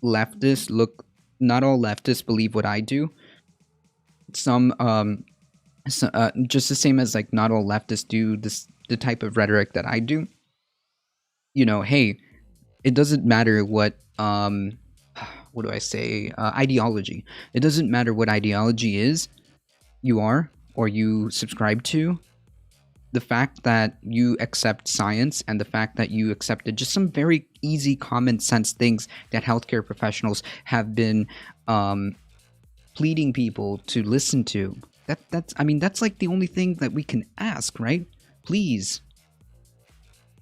[SPEAKER 1] leftists believe what I do. Some just the same as like not all leftists do the type of rhetoric that I do. Hey, it doesn't matter what what do I say? Ideology. It doesn't matter what ideology is you are or you subscribe to. The fact that you accept science and the fact that you accepted just some very easy common sense things that healthcare professionals have been pleading people to listen to. That's like the only thing that we can ask, right? Please.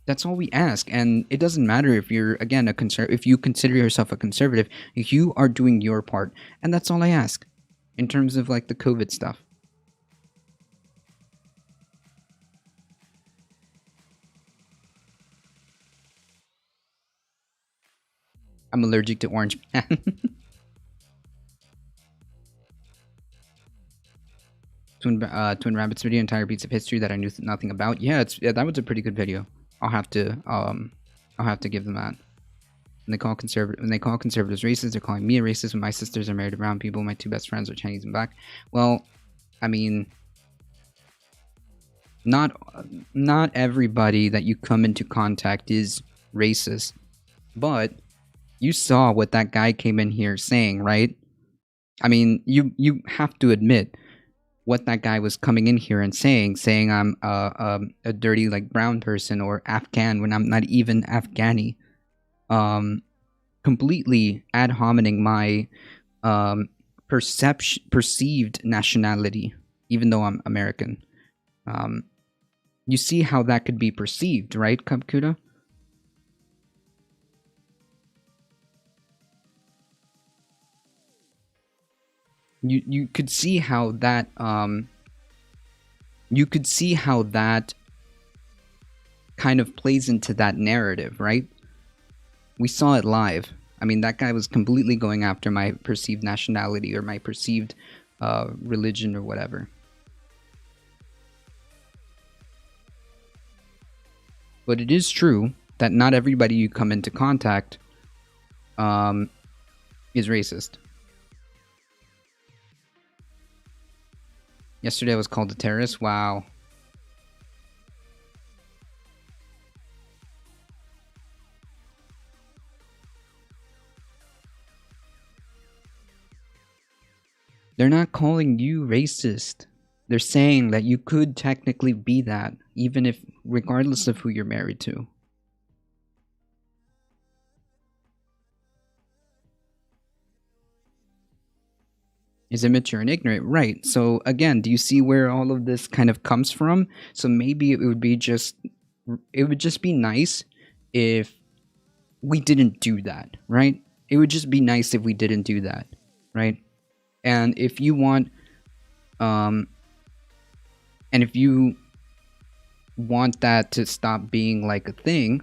[SPEAKER 1] That's all we ask, and it doesn't matter if you're again if you consider yourself a conservative, you are doing your part, and that's all I ask in terms of like the COVID stuff. I'm allergic to orange man. Twin Rabbits video, entire piece of history that I knew nothing about. Yeah, that was a pretty good video. I'll have to give them that. When they call conservatives racist, they're calling me a racist. When my sisters are married to brown people, my two best friends are Chinese and black. Well, I mean, not everybody that you come into contact is racist, but you saw what that guy came in here saying, right? I mean, you have to admit what that guy was coming in here and saying I'm a dirty like brown person or Afghan when I'm not even Afghani. Completely ad hominem my perceived nationality, even though I'm American. You see how that could be perceived, right, Cupcuda? You could see how that kind of plays into that narrative, right? We saw it live. I mean, that guy was completely going after my perceived nationality or my perceived religion or whatever. But it is true that not everybody you come into contact is racist. Yesterday I was called a terrorist. Wow. They're not calling you racist. They're saying that you could technically be that, even if, regardless of who you're married to. Is immature and ignorant, right? So again, do you see where all of this kind of comes from? So maybe it would just be nice if we didn't do that, right? It would just be nice if we didn't do that, right? And if you want, and if you want that to stop being like a thing,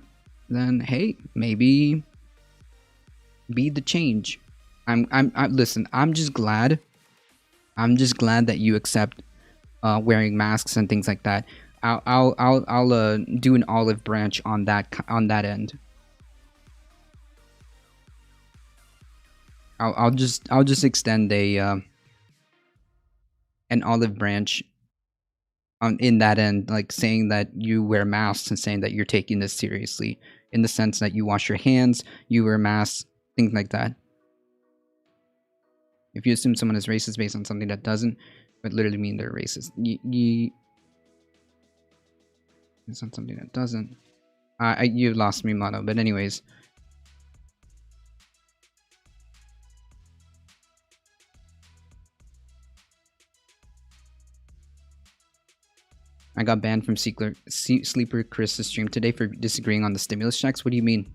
[SPEAKER 1] then hey, maybe be the change. Listen, I'm just glad that you accept wearing masks and things like that. I'll do an olive branch on that end. I'll just extend an olive branch in that end, like saying that you wear masks and saying that you're taking this seriously, in the sense that you wash your hands, you wear masks, things like that. If you assume someone is racist based on something that doesn't, but literally mean they're racist. It's on something that doesn't. You lost me, Mono. But anyways. I got banned from Sleeper Chris's stream today for disagreeing on the stimulus checks. What do you mean?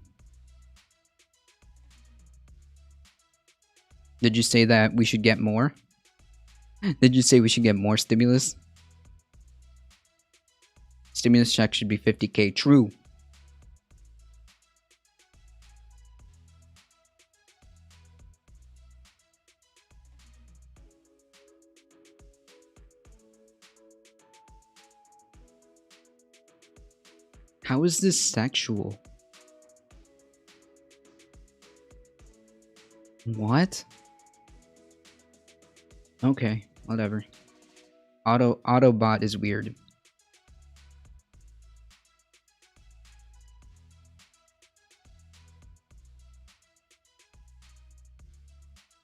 [SPEAKER 1] Did you say that we should get more? Did you say we should get more stimulus? Stimulus check should be 50K. True. How is this sexual? What? Okay, whatever. Autobot is weird.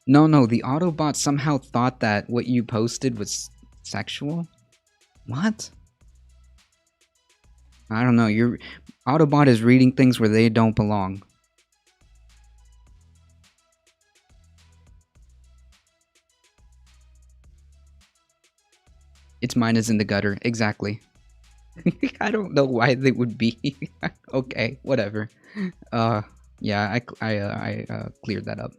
[SPEAKER 1] No, the Autobot somehow thought that what you posted was sexual? What? I don't know, your Autobot is reading things where they don't belong. Its mind is in the gutter, exactly. I don't know why they would be. Okay, whatever. Yeah, I cleared that up.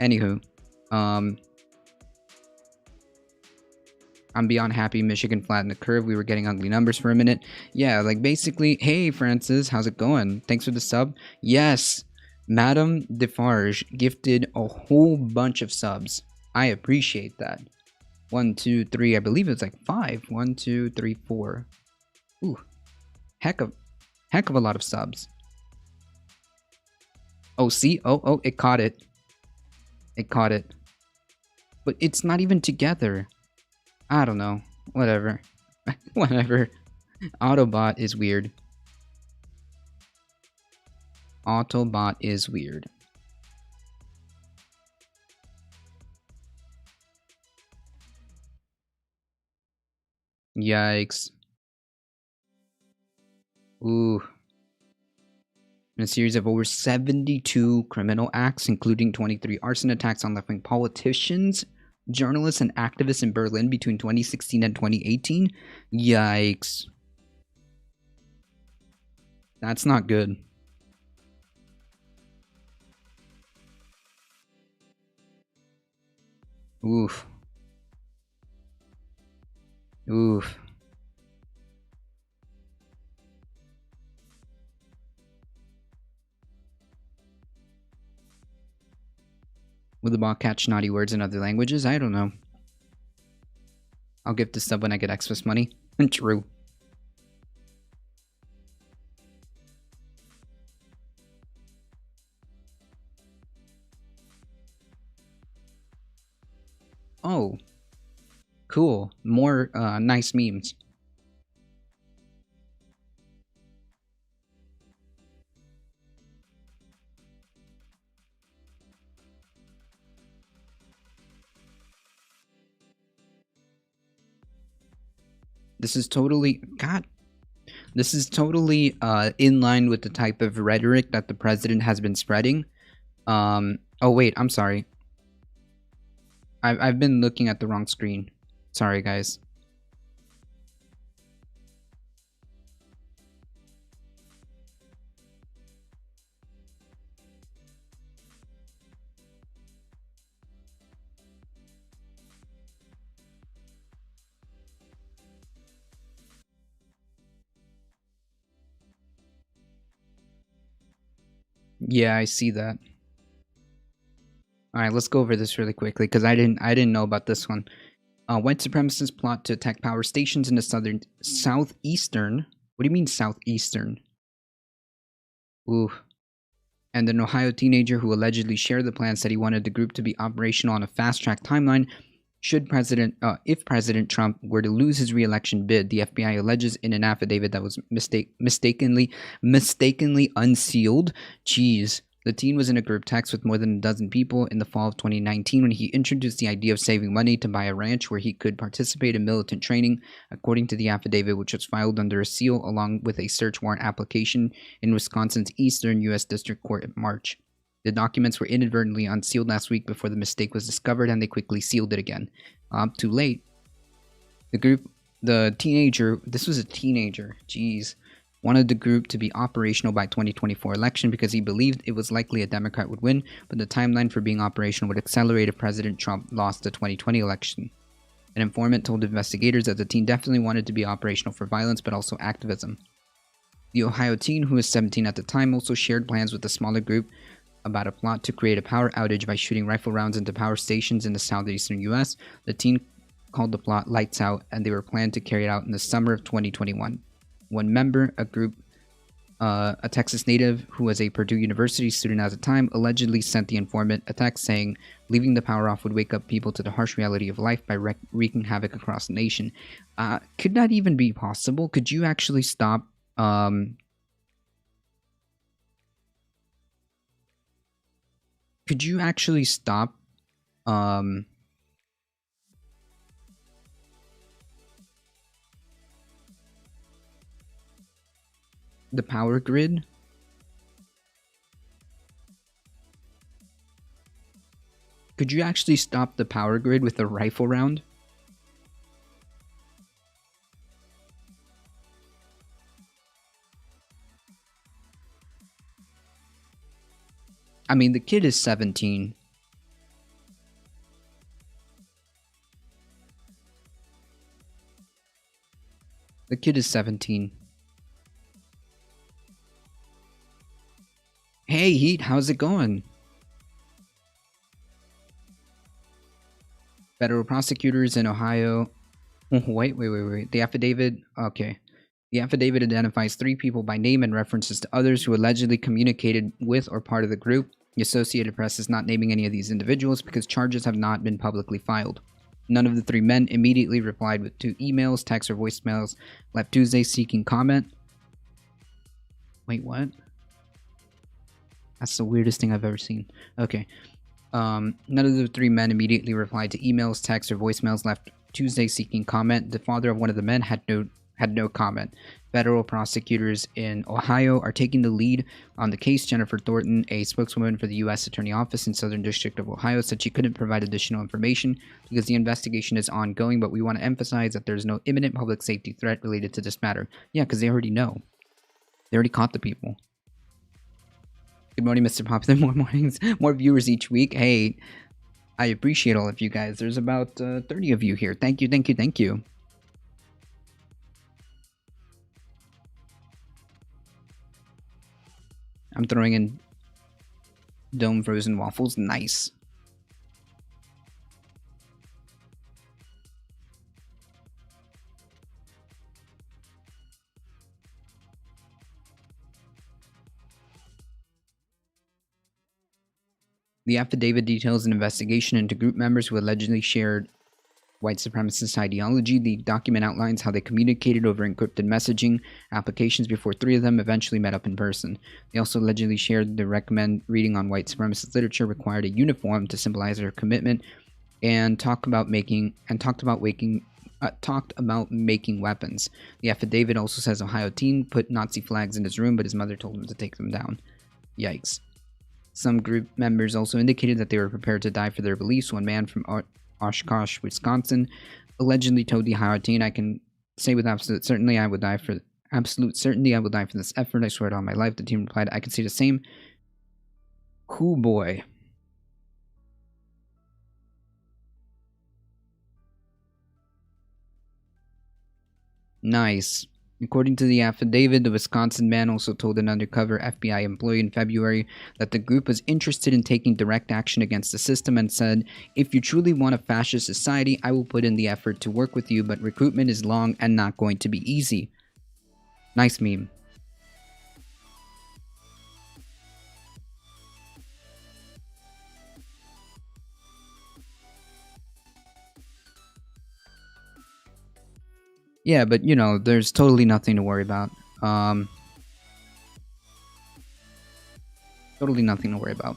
[SPEAKER 1] Anywho, um, I'm beyond happy Michigan flattened the curve. We were getting ugly numbers for a minute. Yeah, like basically, hey Francis, how's it going? Thanks for the sub. Yes, Madame Defarge gifted a whole bunch of subs. I appreciate that. 1, 2, 3. I believe it's like 5. 1, 2, 3, 4. Ooh, heck of a lot of subs. Oh, see? Oh, it caught it. It caught it. But it's not even together. I don't know. Whatever. Whatever. Autobot is weird. Autobot is weird. Yikes. Ooh. In a series of over 72 criminal acts, including 23 arson attacks on left-wing politicians, journalists, and activists in Berlin between 2016 and 2018. Yikes. That's not good. Oof. Oof. Will the bot catch naughty words in other languages? I don't know. I'll gift the sub when I get Xmas money. True. Oh. Cool. More nice memes. This is totally... God. This is totally in line with the type of rhetoric that the president has been spreading. Oh, wait. I'm sorry. I've been looking at the wrong screen. Sorry, guys. Yeah, I see that. All right, let's go over this really quickly because I didn't know about this one. White supremacists plot to attack power stations in the southeastern. What do you mean southeastern? Ooh. And an Ohio teenager who allegedly shared the plan said he wanted the group to be operational on a fast-track timeline. If President Trump were to lose his re-election bid, the FBI alleges in an affidavit that was mistakenly unsealed. Jeez. The teen was in a group text with more than a dozen people in the fall of 2019 when he introduced the idea of saving money to buy a ranch where he could participate in militant training, according to the affidavit, which was filed under a seal along with a search warrant application in Wisconsin's Eastern U.S. District Court in March. The documents were inadvertently unsealed last week before the mistake was discovered, and they quickly sealed it again. Too late. The teenager, this was a teenager, jeez, wanted the group to be operational by 2024 election because he believed it was likely a Democrat would win, but the timeline for being operational would accelerate if President Trump lost the 2020 election. An informant told investigators that the teen definitely wanted to be operational for violence, but also activism. The Ohio teen, who was 17 at the time, also shared plans with a smaller group about a plot to create a power outage by shooting rifle rounds into power stations in the southeastern U.S. The teen called the plot Lights Out, and they were planned to carry it out in the summer of 2021. One member, a Texas native who was a Purdue University student at the time, allegedly sent the informant a text saying leaving the power off would wake up people to the harsh reality of life by wreaking havoc across the nation. Could that even be possible? Could you actually stop... Could you actually stop the power grid? Could you actually stop the power grid with a rifle round? I mean, the kid is 17. The kid is 17. Hey, Heat, how's it going? Federal prosecutors in Ohio. Wait. The affidavit. Okay. The affidavit identifies 3 people by name and references to others who allegedly communicated with or part of the group. The Associated Press is not naming any of these individuals because charges have not been publicly filed. None of the 3 men immediately replied with 2 emails, texts, or voicemails left Tuesday seeking comment. Wait, what? That's the weirdest thing I've ever seen. Okay. None of the 3 men immediately replied to emails, texts, or voicemails left Tuesday seeking comment. The father of one of the men had no comment. Federal prosecutors in Ohio are taking the lead on the case. Jennifer Thornton, a spokeswoman for the U.S. Attorney Office in Southern District of Ohio, said she couldn't provide additional information because the investigation is ongoing, but we want to emphasize that there's no imminent public safety threat related to this matter. Yeah, because they already know. They already caught the people. Good morning, Mr. Popular. More mornings, more viewers each week. Hey, I appreciate all of you guys. There's about 30 of you here. Thank you. I'm throwing in dome frozen waffles. Nice. The affidavit details an investigation into group members who allegedly shared white supremacist ideology. The document outlines how they communicated over encrypted messaging applications before 3 of them eventually met up in person. They also allegedly shared the recommend reading on white supremacist literature required a uniform to symbolize their commitment, and talked about making weapons. The affidavit also says Ohio teen put Nazi flags in his room, but his mother told him to take them down. Yikes. Some group members also indicated that they were prepared to die for their beliefs. One man from Oshkosh, Wisconsin, allegedly told the Ohio teen, "I can say with absolute certainty I will die for this effort. I swear it on my life." The teen replied, "I can say the same." Hoo boy. Nice. According to the affidavit, the Wisconsin man also told an undercover FBI employee in February that the group was interested in taking direct action against the system and said, "If you truly want a fascist society, I will put in the effort to work with you, but recruitment is long and not going to be easy." Nice meme. Yeah, but you know, there's totally nothing to worry about. Totally nothing to worry about.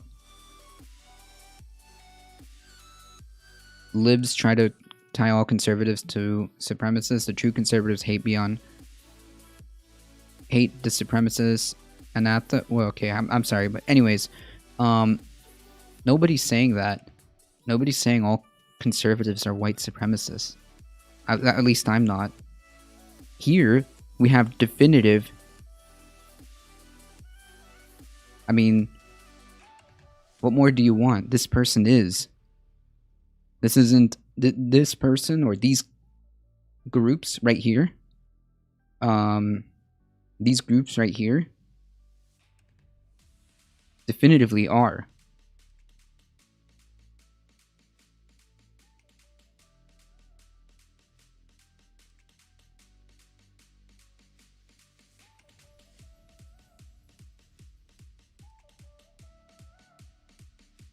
[SPEAKER 1] Libs try to tie all conservatives to supremacists. The true conservatives hate the supremacists. And well, okay, I'm sorry, but anyways, nobody's saying that. Nobody's saying all conservatives are white supremacists. At least I'm not. Here, we have definitive... I mean, what more do you want? This person is. This isn't... This person or these groups right here. These groups right here definitively are.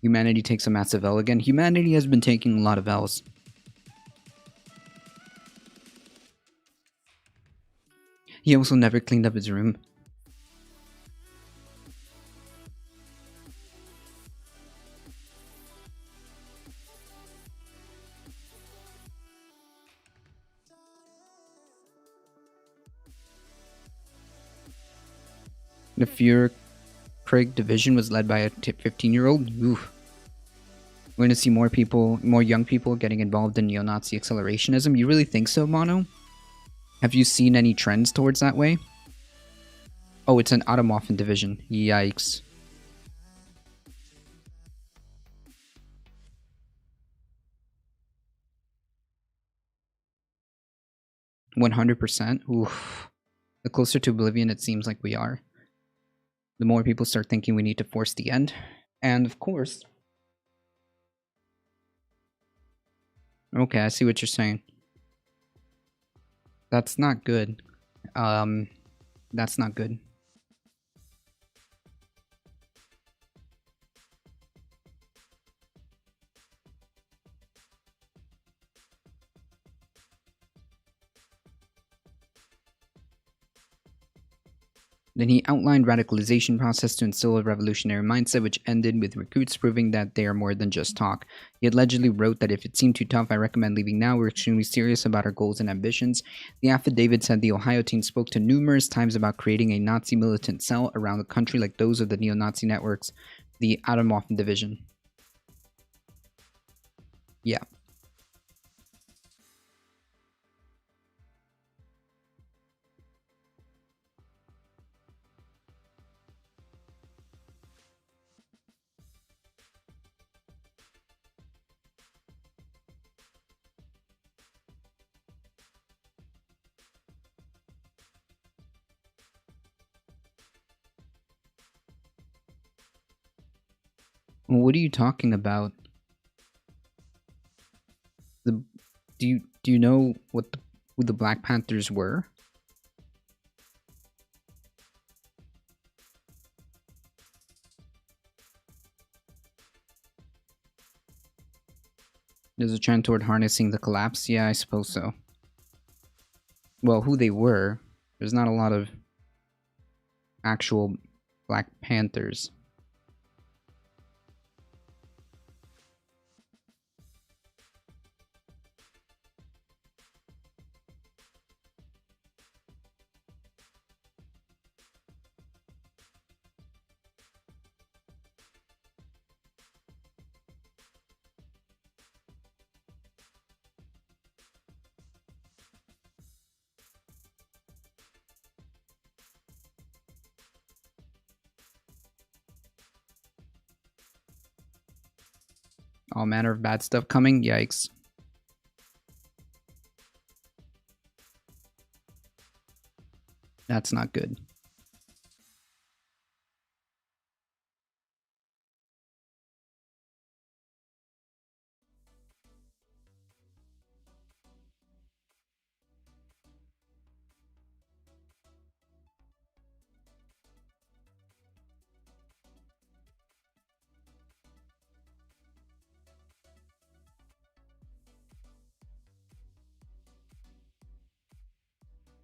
[SPEAKER 1] Humanity takes a massive L again. Humanity has been taking a lot of L's. He also never cleaned up his room. The Fuhrer Craig division was led by a 15-year-old. Oof. We're going to see more young people getting involved in neo-Nazi accelerationism. You really think so, Mono? Have you seen any trends towards that way? Oh, it's an automorphin division. Yikes. 100%. Oof. The closer to oblivion it seems like we are, the more people start thinking we need to force the end. And of course... Okay, I see what you're saying. That's not good. That's not good. Then he outlined radicalization process to instill a revolutionary mindset, which ended with recruits proving that they are more than just talk. He allegedly wrote that if it seemed too tough, I recommend leaving now. We're extremely serious about our goals and ambitions. The affidavit said the Ohio team spoke to numerous times about creating a Nazi militant cell around the country like those of the neo-Nazi networks, the Atomwaffen division. Yeah. What are you talking about? Do you know what who the Black Panthers were? There's a trend toward harnessing the collapse? Yeah, I suppose so. Well, who they were, there's not a lot of actual Black Panthers. All manner of bad stuff coming? Yikes. That's not good.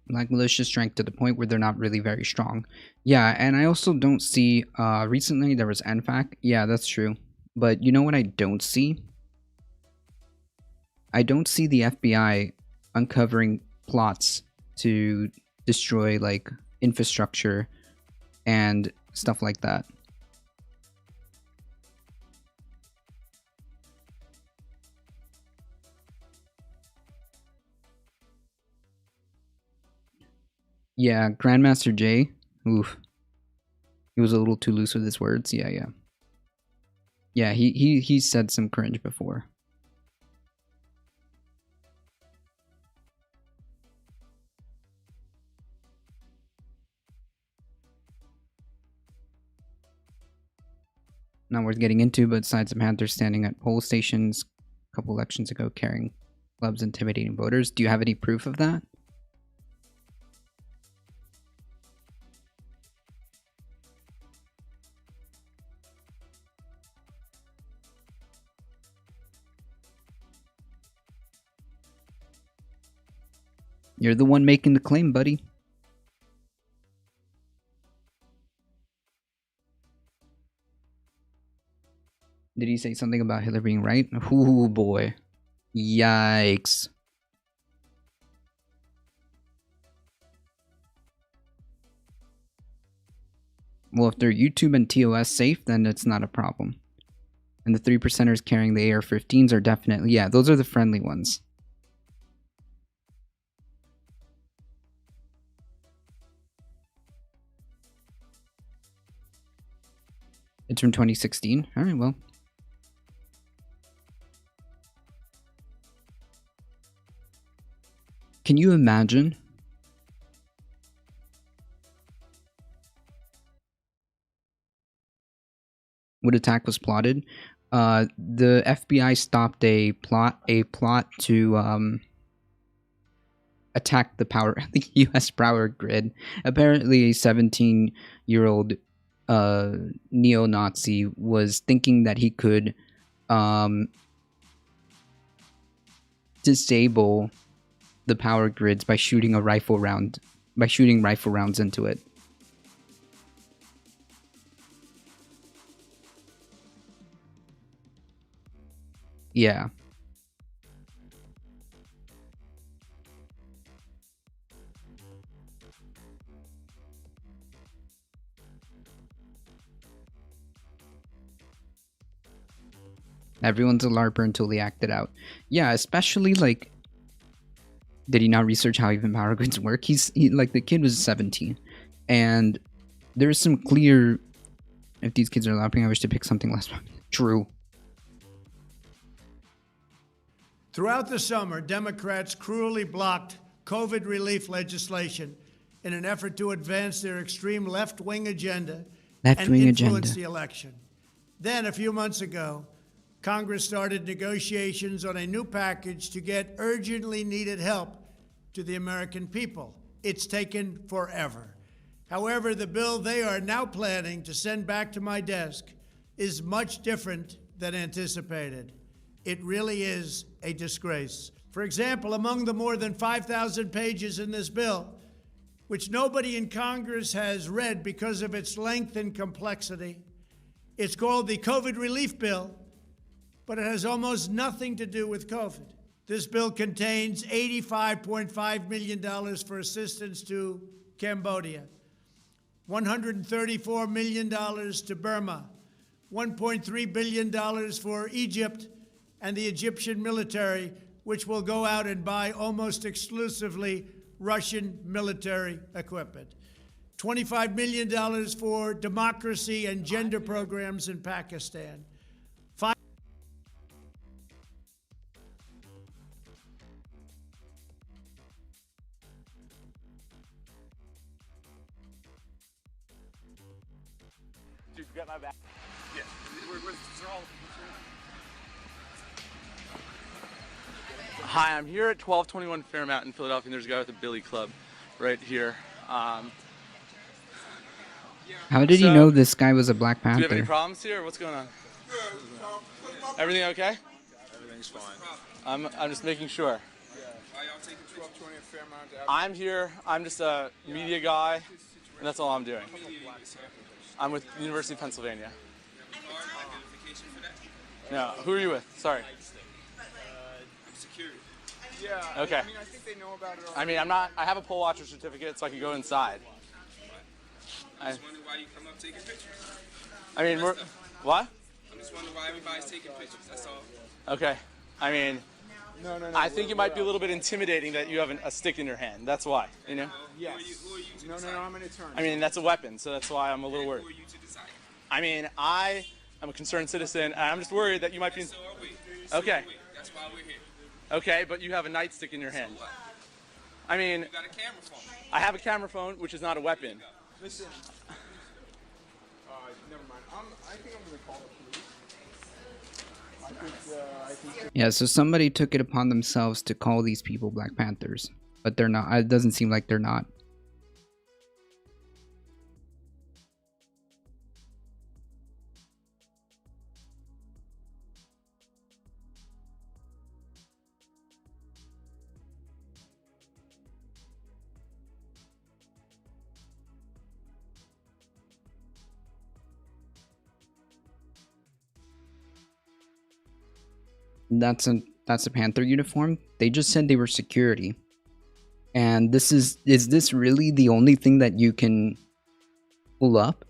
[SPEAKER 1] Like militia strength to the point where they're not really very strong. Yeah, and I also don't see, recently there was NFAC. Yeah, that's true. But you know what I don't see? I don't see the FBI uncovering plots to destroy, like, infrastructure and stuff like that. Yeah, Grandmaster J. Oof. He was a little too loose with his words. Yeah, yeah. Yeah, he said some cringe before. Not worth getting into, but signs of Panthers standing at poll stations a couple elections ago carrying clubs intimidating voters. Do you have any proof of that? You're the one making the claim, buddy. Did he say something about Hitler being right? Ooh, boy. Yikes. Well, if they're YouTube and TOS safe, then it's not a problem. And the 3%ers carrying the AR-15s are definitely... Yeah, those are the friendly ones. It's from 2016. Alright, well. Can you imagine? What attack was plotted? The FBI stopped a plot to attack the U.S. power grid. Apparently, a 17-year-old neo-Nazi was thinking that he could disable the power grids by shooting rifle rounds into it. Yeah. Everyone's a LARPer until they act it out. Yeah, especially like, did he not research how even power grids work? Like, the kid was 17, and there's some clear. If these kids are LARPing, I wish to pick something less true.
[SPEAKER 2] Throughout the summer, Democrats cruelly blocked COVID relief legislation in an effort to advance their extreme left-wing agenda and influence the election. Then, a few months ago, Congress started negotiations on a new package to get urgently needed help to the American people. It's taken forever. However, the bill they are now planning to send back to my desk is much different than anticipated. It really is a disgrace. For example, among the more than 5,000 pages in this bill, which nobody in Congress has read because of its length and complexity, it's called the COVID Relief Bill, but it has almost nothing to do with COVID. This bill contains $85.5 million for assistance to Cambodia, $134 million to Burma, $1.3 billion for Egypt and the Egyptian military, which will go out and buy almost exclusively Russian military equipment, $25 million for democracy and gender programs in Pakistan.
[SPEAKER 3] Dude, forget my back. Yeah, they're all. Hi, I'm here at 1221 Fairmount in Philadelphia, and there's a guy with a billy club right here.
[SPEAKER 1] How did you know this guy was a Black Panther?
[SPEAKER 3] Do you have any problems here, or what's going on? Everything okay?
[SPEAKER 4] Everything's fine.
[SPEAKER 3] I'm just making sure. I'm here. I'm just a media guy, and that's all I'm doing. I'm with the University of Pennsylvania. No, who are you with? Sorry.
[SPEAKER 4] Security.
[SPEAKER 3] Yeah. Okay.
[SPEAKER 4] I mean, I think they know about it already.
[SPEAKER 3] I mean, I'm not. I have a poll watcher certificate, so I can go inside.
[SPEAKER 4] I'm just wondering why you come up taking pictures.
[SPEAKER 3] I mean, we're what?
[SPEAKER 4] I'm just wondering why everybody's taking pictures. That's all.
[SPEAKER 3] Okay. I mean,
[SPEAKER 4] No.
[SPEAKER 3] I think it might be a little bit intimidating that you have a stick in your hand. That's why, you know?
[SPEAKER 4] Yes. Who are you to decide? No, I'm an attorney.
[SPEAKER 3] I mean, that's a weapon, so that's why I'm a little worried.
[SPEAKER 4] Who are you to decide?
[SPEAKER 3] I mean, I am a concerned citizen, and I'm just worried that you might be.
[SPEAKER 4] So are we.
[SPEAKER 3] Okay.
[SPEAKER 4] That's why we're here.
[SPEAKER 3] Okay, but you have a nightstick in your hand. I mean,
[SPEAKER 4] You got a camera phone.
[SPEAKER 3] I have a camera phone, which is not a weapon.
[SPEAKER 4] Listen. Never mind. I think I'm going to call the police. I think.
[SPEAKER 1] Yeah, so somebody took it upon themselves to call these people Black Panthers, but they're not. It doesn't seem like they're not. That's a Panther uniform. They just said they were security. And is this really the only thing that you can pull up?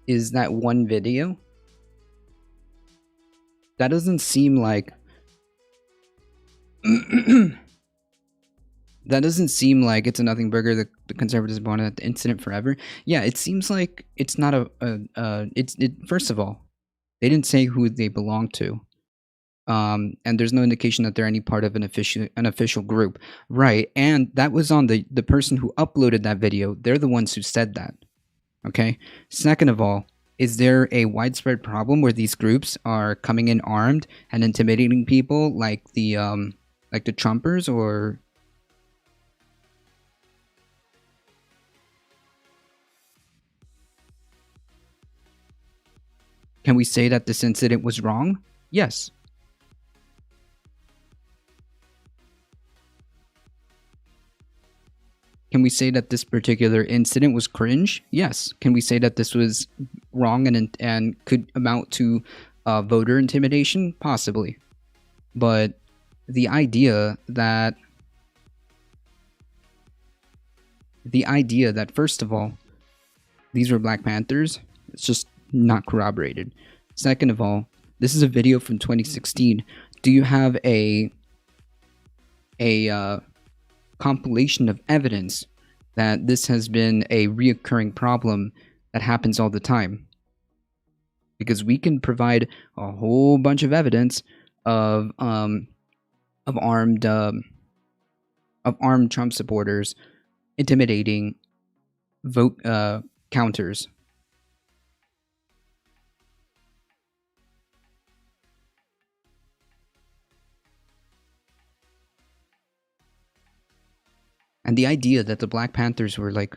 [SPEAKER 1] Is that one video? That doesn't seem like that doesn't seem like It's a Nothing Burger, the conservatives wanted the incident forever. Yeah, it seems like it's not first of all, they didn't say who they belong to. and there's no indication that they're any part of an official group, right? And that was on the person who uploaded that video. They're the ones who said that. Okay. Second of all, is there a widespread problem where these groups are coming in armed and intimidating people like the Trumpers, or can we say that this incident was wrong? Yes. Can we say that this particular incident was cringe? Yes. Can we say that this was wrong and could amount to voter intimidation? Possibly. But the idea that first of all, these were Black Panthers, it's just not corroborated. Second of all, this is a video from 2016. Do you have a compilation of evidence that this has been a reoccurring problem that happens all the time? Because we can provide a whole bunch of evidence of armed Trump supporters intimidating vote counters. And the idea that the Black Panthers were like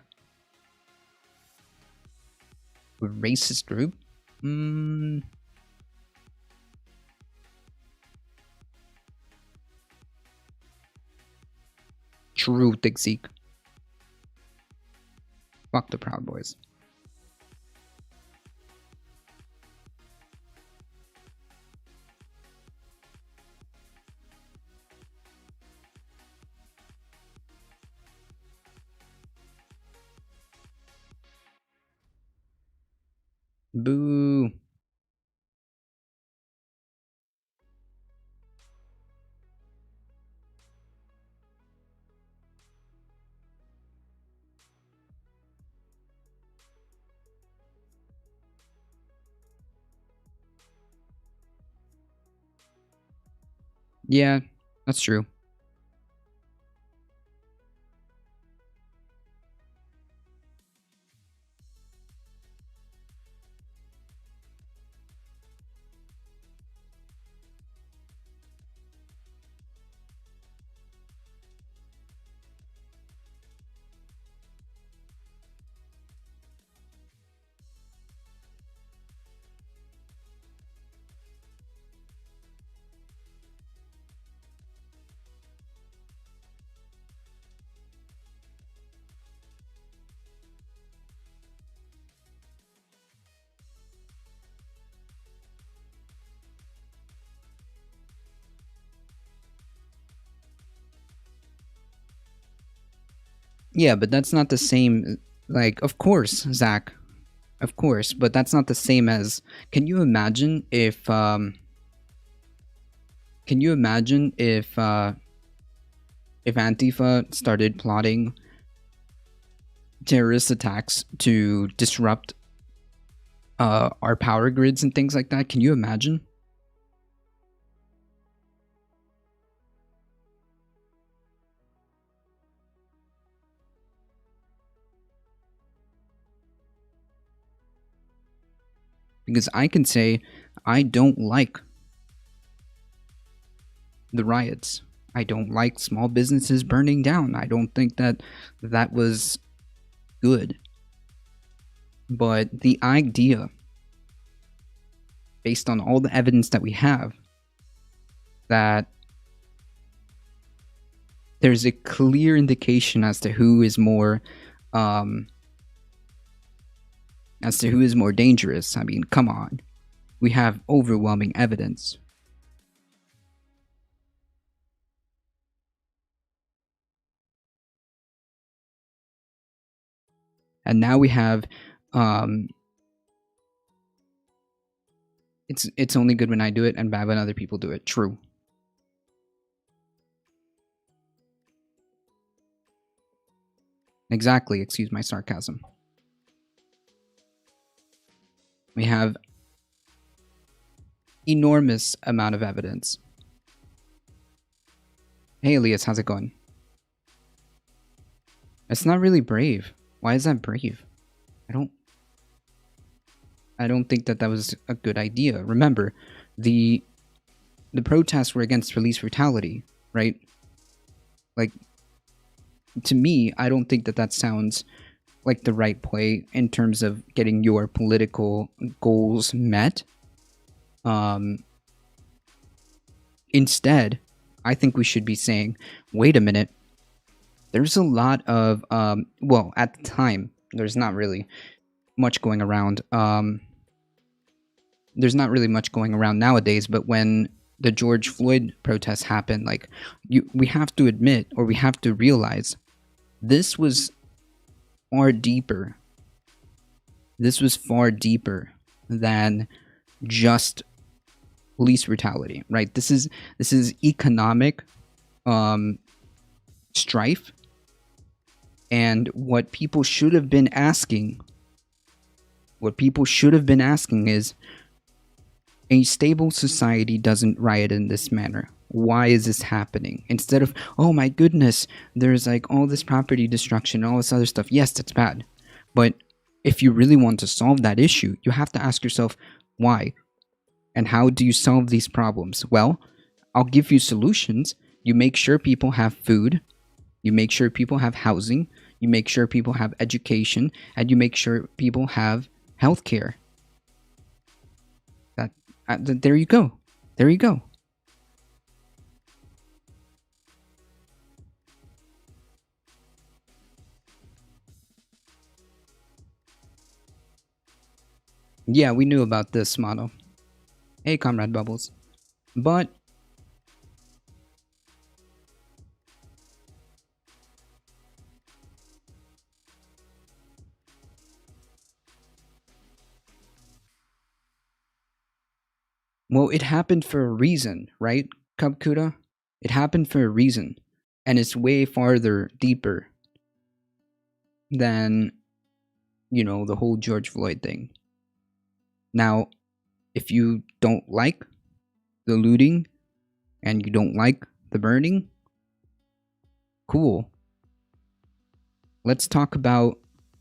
[SPEAKER 1] a racist group? True, Thick Zeke. Fuck the Proud Boys. Boo. Yeah, that's true. Yeah, but that's not the same. Like, of course, Zach, of course, but that's not the same as. Can you imagine if? Can you imagine if Antifa started plotting terrorist attacks to disrupt our power grids and things like that? Can you imagine? Because I can say I don't like the riots. I don't like small businesses burning down. I don't think that that was good. But the idea, based on all the evidence that we have, that there's a clear indication as to who is more dangerous. I mean, come on. We have overwhelming evidence. And now we have it's only good when I do it and bad when other people do it. True. Exactly, excuse my sarcasm. We have enormous amount of evidence. Hey Elias, how's it going? It's not really brave. Why is that brave? I don't think that was a good idea. Remember, the protests were against police brutality, right? Like, to me, I don't think that sounds like the right play in terms of getting your political goals met. Instead, I think we should be saying, wait a minute, there's a lot of, well, at the time, there's not really much going around. There's not really much going around nowadays, but when the George Floyd protests happened, like, we have to admit, or we have to realize, this was far deeper. This was far deeper than just police brutality, right? This is economic strife, and what people should have been asking is, a stable society doesn't riot in this manner. Why is this happening? Instead of, oh my goodness, there's like all this property destruction, all this other stuff. Yes, that's bad. But if you really want to solve that issue, you have to ask yourself, why? And how do you solve these problems? Well, I'll give you solutions. You make sure people have food. You make sure people have housing. You make sure people have education. And you make sure people have healthcare. There you go. There you go. Yeah, we knew about this, Mono. Hey, Comrade Bubbles. But well, it happened for a reason, right, Cubcuda? It happened for a reason. And it's way farther deeper than, the whole George Floyd thing. Now, if you don't like the looting and you don't like the burning, cool. Let's talk about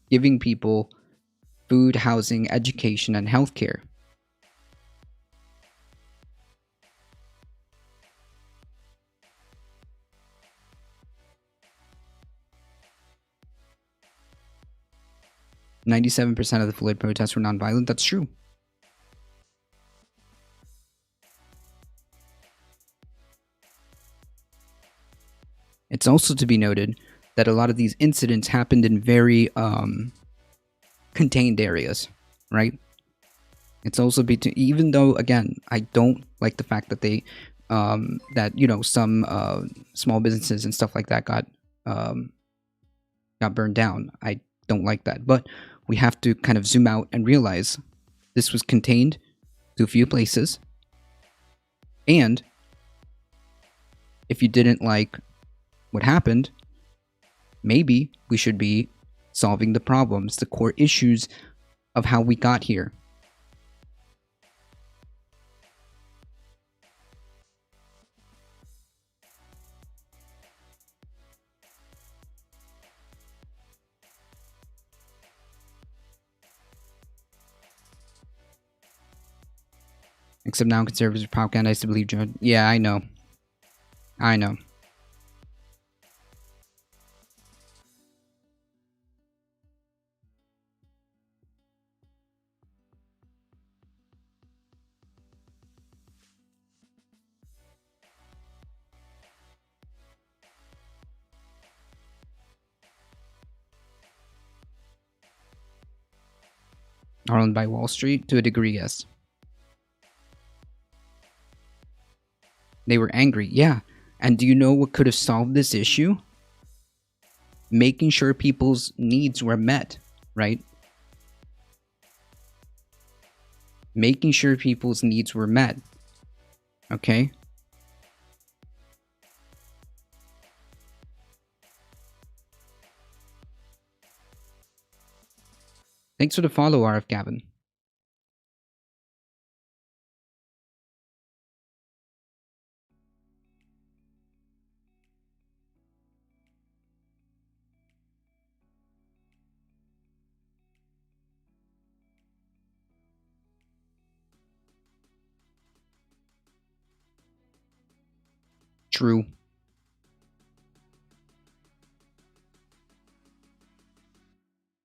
[SPEAKER 1] giving people food, housing, education, and healthcare. "97% of the Floyd protests were nonviolent." That's true. It's also to be noted that a lot of these incidents happened in very contained areas, right? It's also even though, again, I don't like the fact that they some small businesses and stuff like that got burned down. I don't like that, but we have to kind of zoom out and realize this was contained to a few places. And if you didn't like what happened, maybe we should be solving the problems, the core issues of how we got here. Except now conservatives are propagandized to believe Joe. Yeah, I know. I know. Are owned by Wall Street? To a degree, yes. They were angry, yeah. And do you know what could have solved this issue? Making sure people's needs were met, right? Making sure people's needs were met. Okay? Thanks for the follow, RF Gavin. True.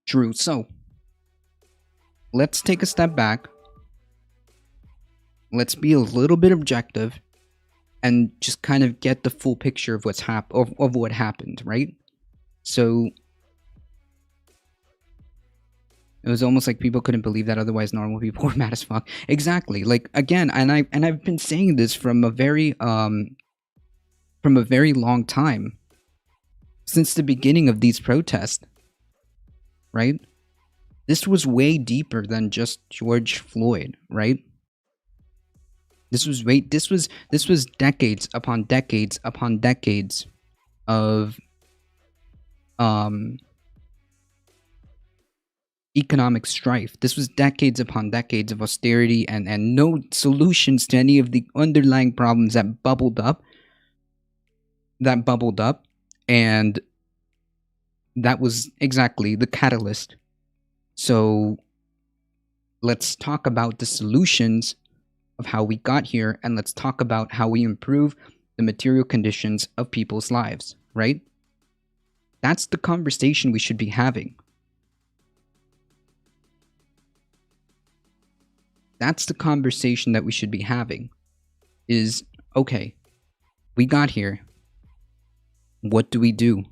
[SPEAKER 1] True. So, let's take a step back. Let's be a little bit objective and just kind of get the full picture of what's of what happened, right? So it was almost like people couldn't believe that otherwise normal people were mad as fuck. Exactly. Like again, I've been saying this from a very long time, since the beginning of these protests, right? This was way deeper than just George Floyd, right? This was decades upon decades upon decades of economic strife. This was decades upon decades of austerity and no solutions to any of the underlying problems that bubbled up, and that was exactly the catalyst. So let's talk about the solutions of how we got here, and let's talk about how we improve the material conditions of people's lives, right? That's the conversation we should be having. That's the conversation that we should be having. Is, okay, we got here. What do we do?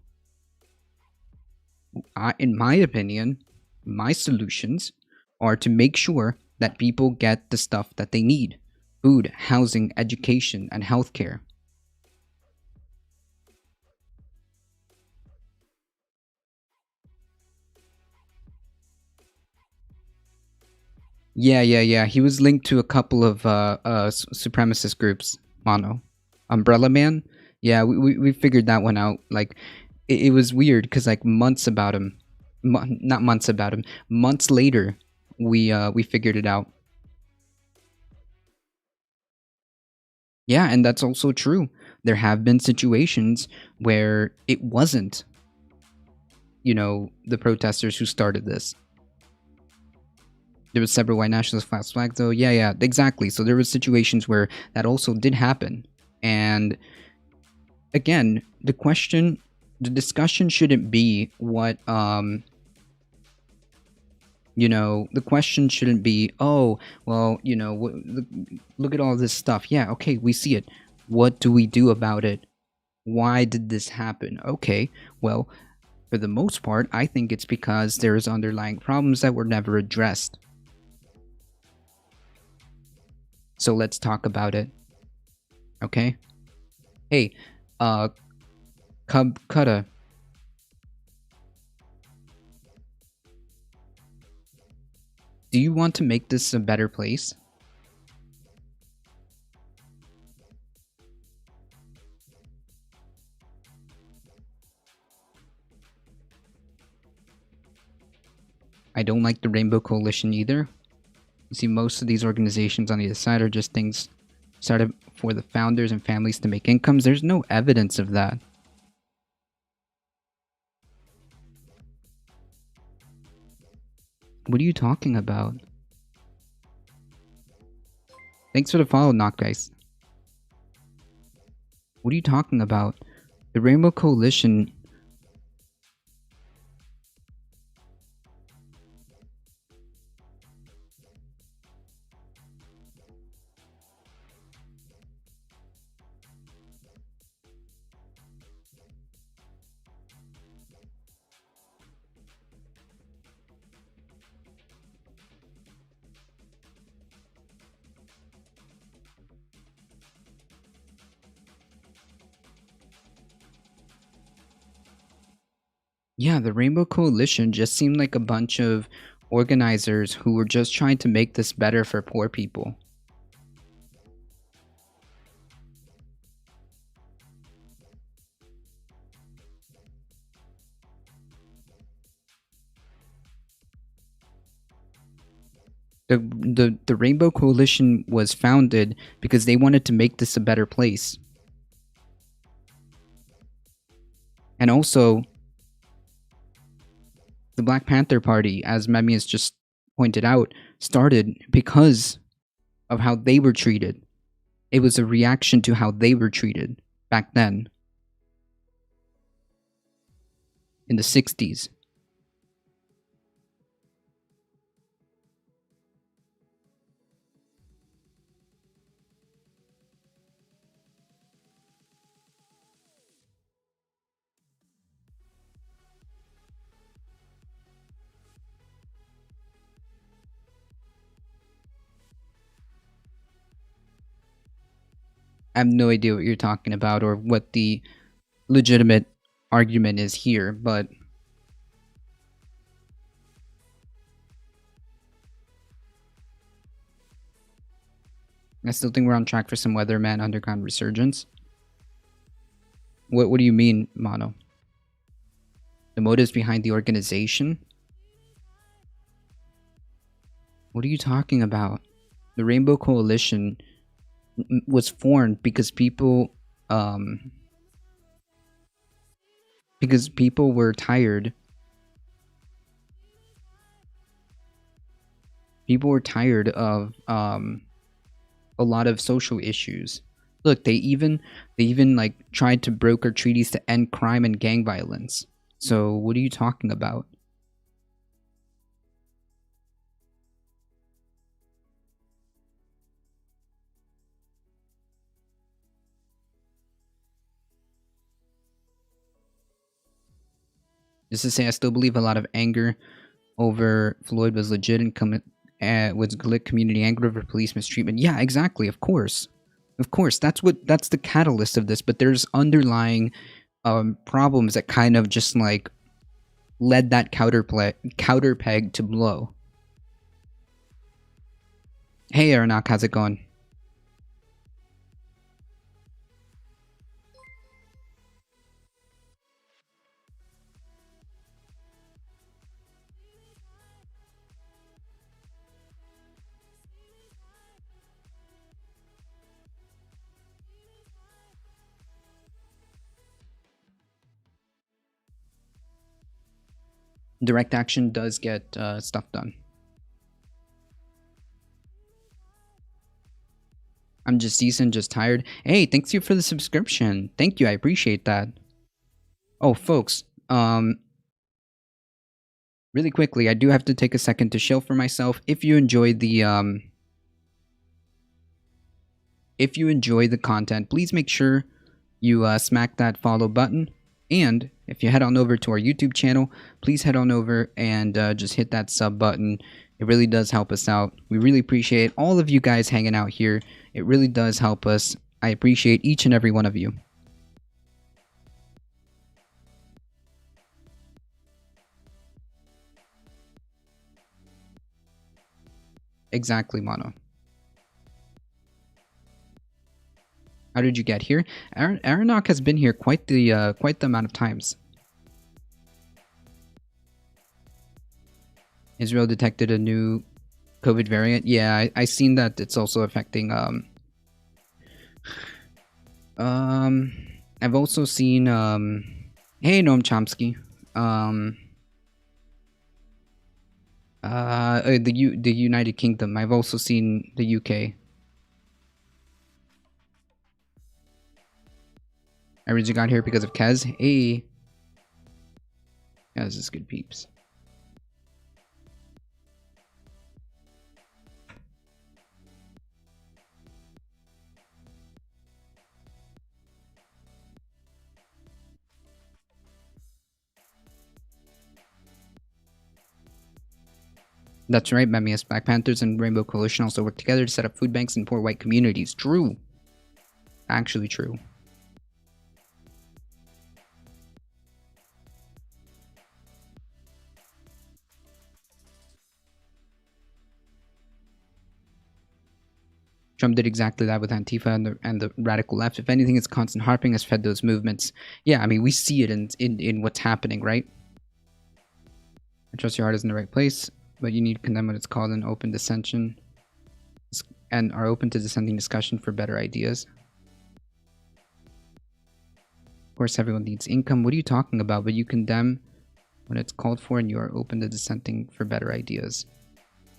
[SPEAKER 1] In my opinion, my solutions are to make sure that people get the stuff that they need: food, housing, education, and healthcare. Yeah. He was linked to a couple of supremacist groups. Mono, Umbrella Man. Yeah, we figured that one out. Like, it was weird because like months later, we figured it out. Yeah, and that's also true. There have been situations where it wasn't, the protesters who started this. There was several white nationalist flags, though. Yeah, exactly. So there were situations where that also did happen. And again, the discussion shouldn't be what, the question shouldn't be, oh, well, look at all this stuff. Yeah, okay, we see it. What do we do about it? Why did this happen? Okay, well, for the most part, I think it's because there's underlying problems that were never addressed. So let's talk about it. Okay? Hey, Kutta. Do you want to make this a better place? I don't like the Rainbow Coalition either. You see, most of these organizations on the other side are just things started for the founders and families to make incomes. There's no evidence of that. What are you talking about? Thanks for the follow, Knock Guys. What are you talking about? The Rainbow Coalition... Yeah, the Rainbow Coalition just seemed like a bunch of organizers who were just trying to make this better for poor people. The Rainbow Coalition was founded because they wanted to make this a better place. And also, the Black Panther Party, as Memi has just pointed out, started because of how they were treated. It was a reaction to how they were treated back then in the 60s. I have no idea what you're talking about or what the legitimate argument is here, but I still think we're on track for some Weatherman Underground resurgence. What do you mean, Mono? The motives behind the organization? What are you talking about? The Rainbow Coalition was formed because people were tired. People were tired of a lot of social issues. Look, they even like tried to broker treaties to end crime and gang violence. So what are you talking about? Just to say, I still believe a lot of anger over Floyd was legit and was lit community anger over police mistreatment. Yeah, exactly. Of course, that's the catalyst of this. But there's underlying problems that kind of just like led that counter peg to blow. Hey, Aronok, how's it going? Direct action does get stuff done. I'm just decent, just tired. Hey, thanks you for the subscription. Thank you, I appreciate that. Oh, folks, really quickly, I do have to take a second to shill for myself. If you enjoyed the content, please make sure you smack that follow button. And if you head on over to our YouTube channel, please head on over and just hit that sub button. It really does help us out. We really appreciate all of you guys hanging out here. It really does help us. I appreciate each and every one of you. Exactly, Mono. How did you get here? Aronok has been here quite the amount of times. Israel detected a new COVID variant. Yeah, I seen that it's also affecting I've also seen hey Noam Chomsky. The United Kingdom. I've also seen the UK. I originally got here because of Kez. Hey. Kez is good peeps. That's right, Memmius. Black Panthers and Rainbow Coalition also work together to set up food banks in poor white communities. True. Actually true. Trump did exactly that with Antifa and the radical left. If anything, it's constant harping has fed those movements. Yeah, I mean, we see it in what's happening, right? I trust your heart is in the right place, but you need to condemn what it's called an open dissension and are open to dissenting discussion for better ideas. Of course, everyone needs income. What are you talking about? But you condemn when it's called for and you are open to dissenting for better ideas.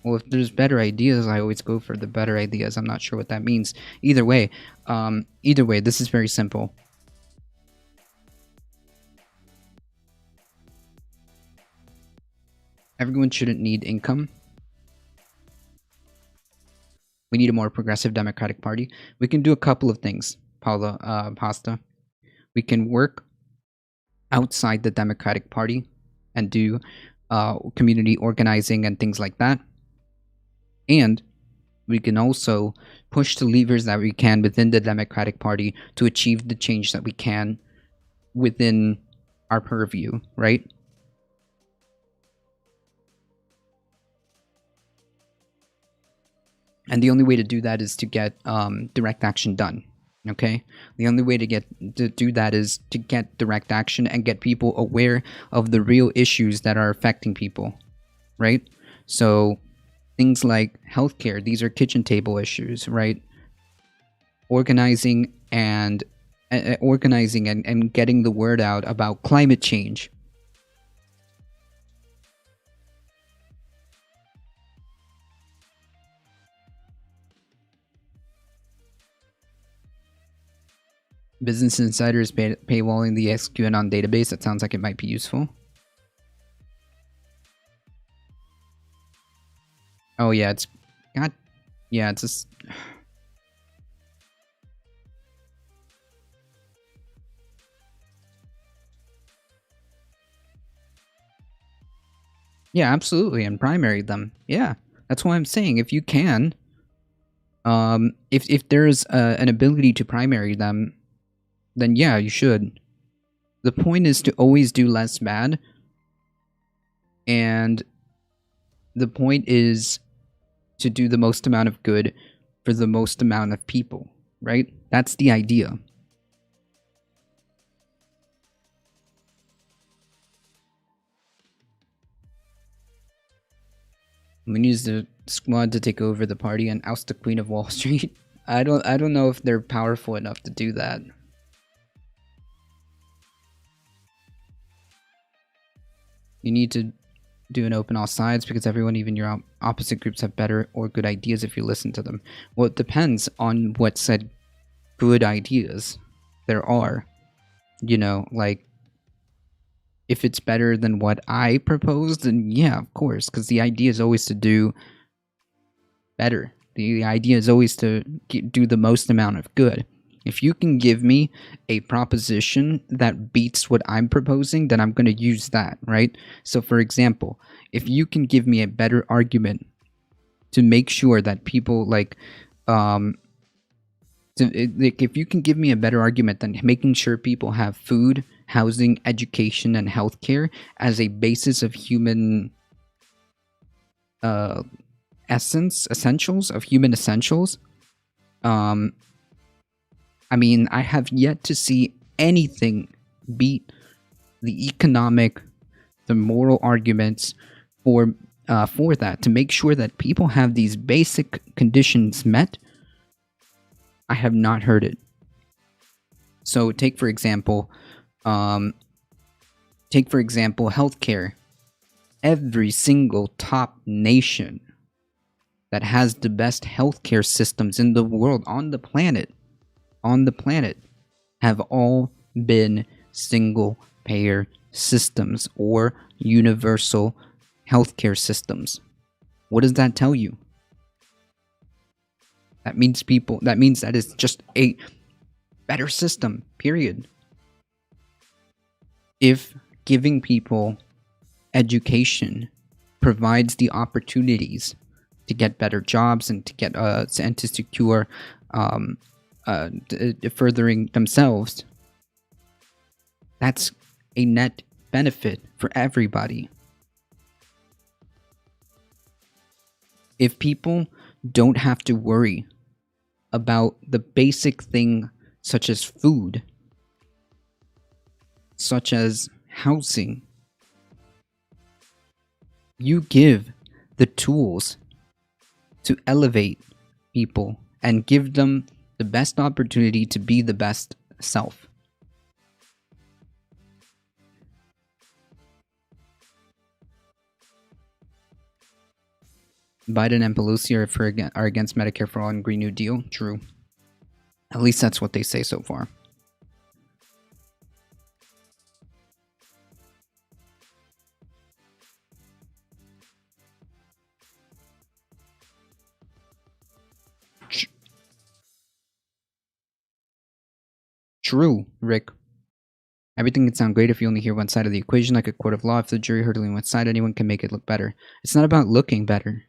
[SPEAKER 1] Well, if there's better ideas, I always go for the better ideas. I'm not sure what that means. Either way, this is very simple. Everyone shouldn't need income. We need a more progressive Democratic Party. We can do a couple of things, Pasta. We can work outside the Democratic Party and do community organizing and things like that. And we can also push the levers that we can within the Democratic Party to achieve the change that we can within our purview, right? And the only way to do that is to get direct action done. Okay, the only way to do that is to get direct action and get people aware of the real issues that are affecting people, right? So things like healthcare, these are kitchen table issues, right? Organizing and getting the word out about climate change. Business Insider is paywalling the XQAnon database. That sounds like it might be useful. Oh yeah, it's got, yeah, it's just. Yeah, absolutely, and primary them. Yeah, that's why I'm saying if you can, if there's an ability to primary them, then yeah, you should. The point is to always do less bad, and the point is to do the most amount of good for the most amount of people, right? That's the idea. We use the squad to take over the party and oust the Queen of Wall Street. I don't know if they're powerful enough to do that. You need to do an open all sides because everyone, even your opposite groups, have better or good ideas if you listen to them. Well, it depends on what said good ideas there are. You know, like, if it's better than what I proposed, then yeah, of course, because the idea is always to do better. The idea is always to do the most amount of good. If you can give me a proposition that beats what I'm proposing, then I'm going to use that, right? So, for example, if you can give me a better argument to make sure that people if you can give me a better argument than making sure people have food, housing, education, and healthcare as a basis of human essentials, I mean, I have yet to see anything beat the economic, the moral arguments for that, to make sure that people have these basic conditions met. I have not heard it. So take for example healthcare. Every single top nation that has the best healthcare systems in the world, on the planet, have all been single payer systems or universal healthcare systems. What does that tell you? That means that it's just a better system, period. If giving people education provides the opportunities to get better jobs and to get and to secure furthering themselves, that's a net benefit for everybody. If people don't have to worry about the basic thing such as food, such as housing, you give the tools to elevate people and give them the best opportunity to be the best self. Biden and Pelosi are against Medicare for All and Green New Deal. True. At least that's what they say so far. True, Rick. Everything can sound great if you only hear one side of the equation, like a court of law. If the jury heard only one side, anyone can make it look better. It's not about looking better.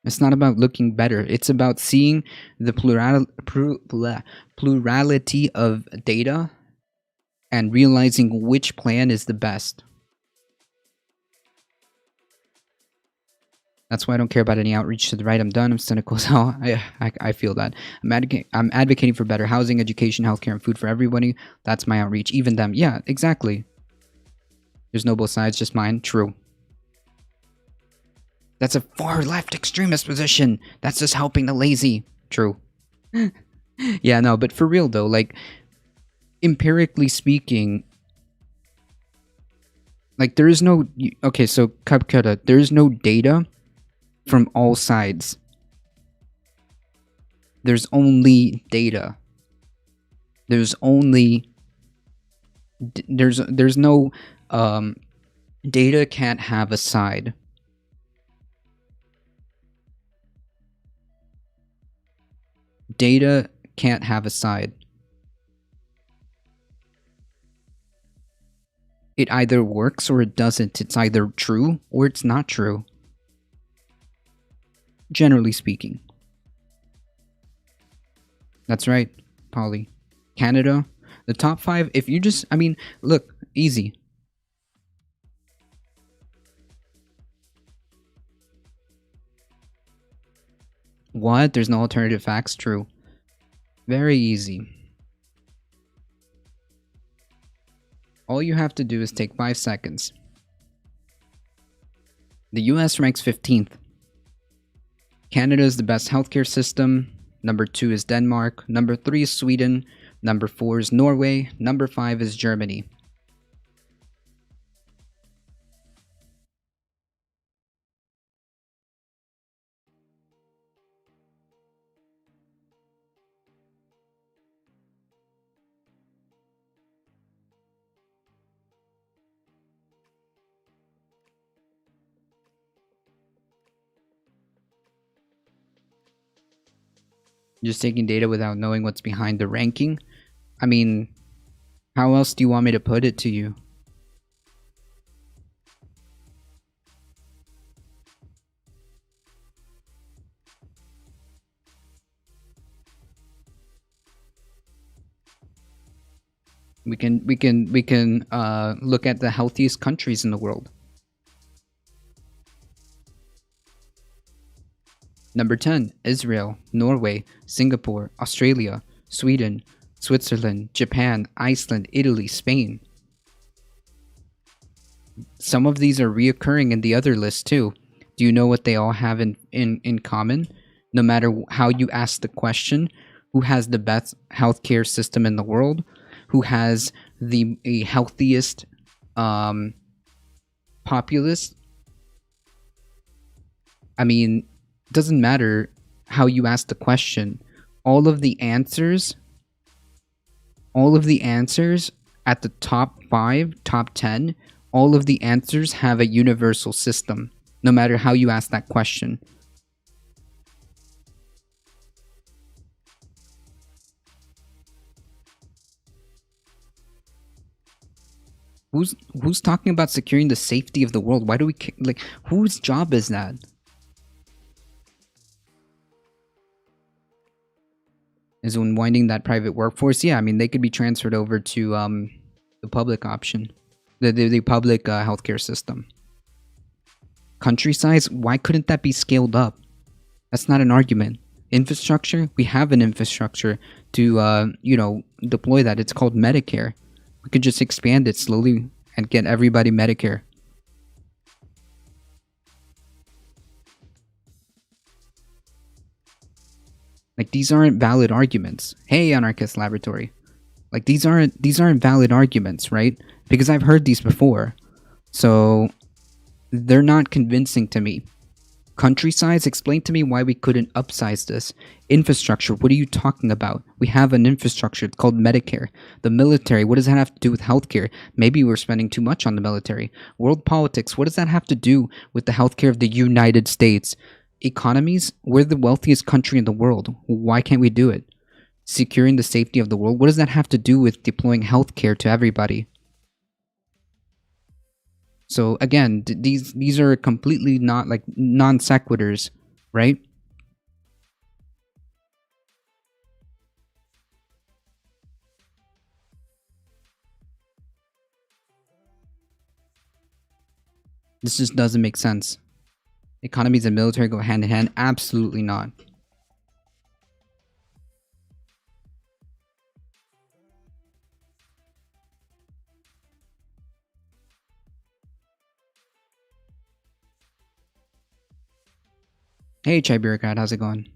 [SPEAKER 1] It's not about looking better. It's about seeing the plurality of data and realizing which plan is the best. That's why I don't care about any outreach to the right. I'm done. I'm cynical as hell. I feel that. I'm advocating for better housing, education, healthcare, and food for everybody. That's my outreach. Even them. Yeah, exactly. There's no both sides, just mine. True. That's a far left extremist position. That's just helping the lazy. True. Yeah, no, but for real though, like, empirically speaking, like, there is no... Okay, so, Cupcutta, there is no data from all sides. There's only data. There's only... There's no... Data can't have a side. Data can't have a side. It either works or it doesn't. It's either true or it's not true. Generally speaking. That's right, Polly. Canada, the top 5, if you just... I mean, look, easy. What? There's no alternative facts? True. Very easy. All you have to do is take 5 seconds. The US ranks 15th. Canada is the best healthcare system. Number 2 is Denmark. Number 3 is Sweden. Number 4 is Norway. Number 5 is Germany. Just taking data without knowing what's behind the ranking? I mean, how else do you want me to put it to you? We can look at the healthiest countries in the world. Number 10, Israel, Norway, Singapore, Australia, Sweden, Switzerland, Japan, Iceland, Italy, Spain. Some of these are reoccurring in the other list too. Do you know what they all have in common? No matter how you ask the question, who has the best healthcare system in the world? Who has the healthiest populace? I mean, doesn't matter how you ask the question. All of the answers at the top 5, top 10, all of the answers have a universal system, no matter how you ask that question. Who's talking about securing the safety of the world? Why do we like? Whose job is that? Is unwinding that private workforce? Yeah, I mean, they could be transferred over to the public option, the public healthcare system. Country size? Why couldn't that be scaled up? That's not an argument. Infrastructure? We have an infrastructure to deploy that. It's called Medicare. We could just expand it slowly and get everybody Medicare. Like, these aren't valid arguments. Hey, Anarchist Laboratory. Like, these aren't valid arguments, right? Because I've heard these before. So they're not convincing to me. Country size? Explain to me why we couldn't upsize this. Infrastructure? What are you talking about? We have an infrastructure. It's called Medicare. The military? What does that have to do with healthcare? Maybe we're spending too much on the military. World politics? What does that have to do with the healthcare of the United States? economies. We're the wealthiest country in the world. Why can't we do it? Securing the safety of the world. What does that have to do with deploying healthcare to everybody? So again, these are completely not like non sequiturs, right? This just doesn't make sense. Economies and military go hand in hand? Absolutely not. Hey, Chai Bureaucrat, how's it going?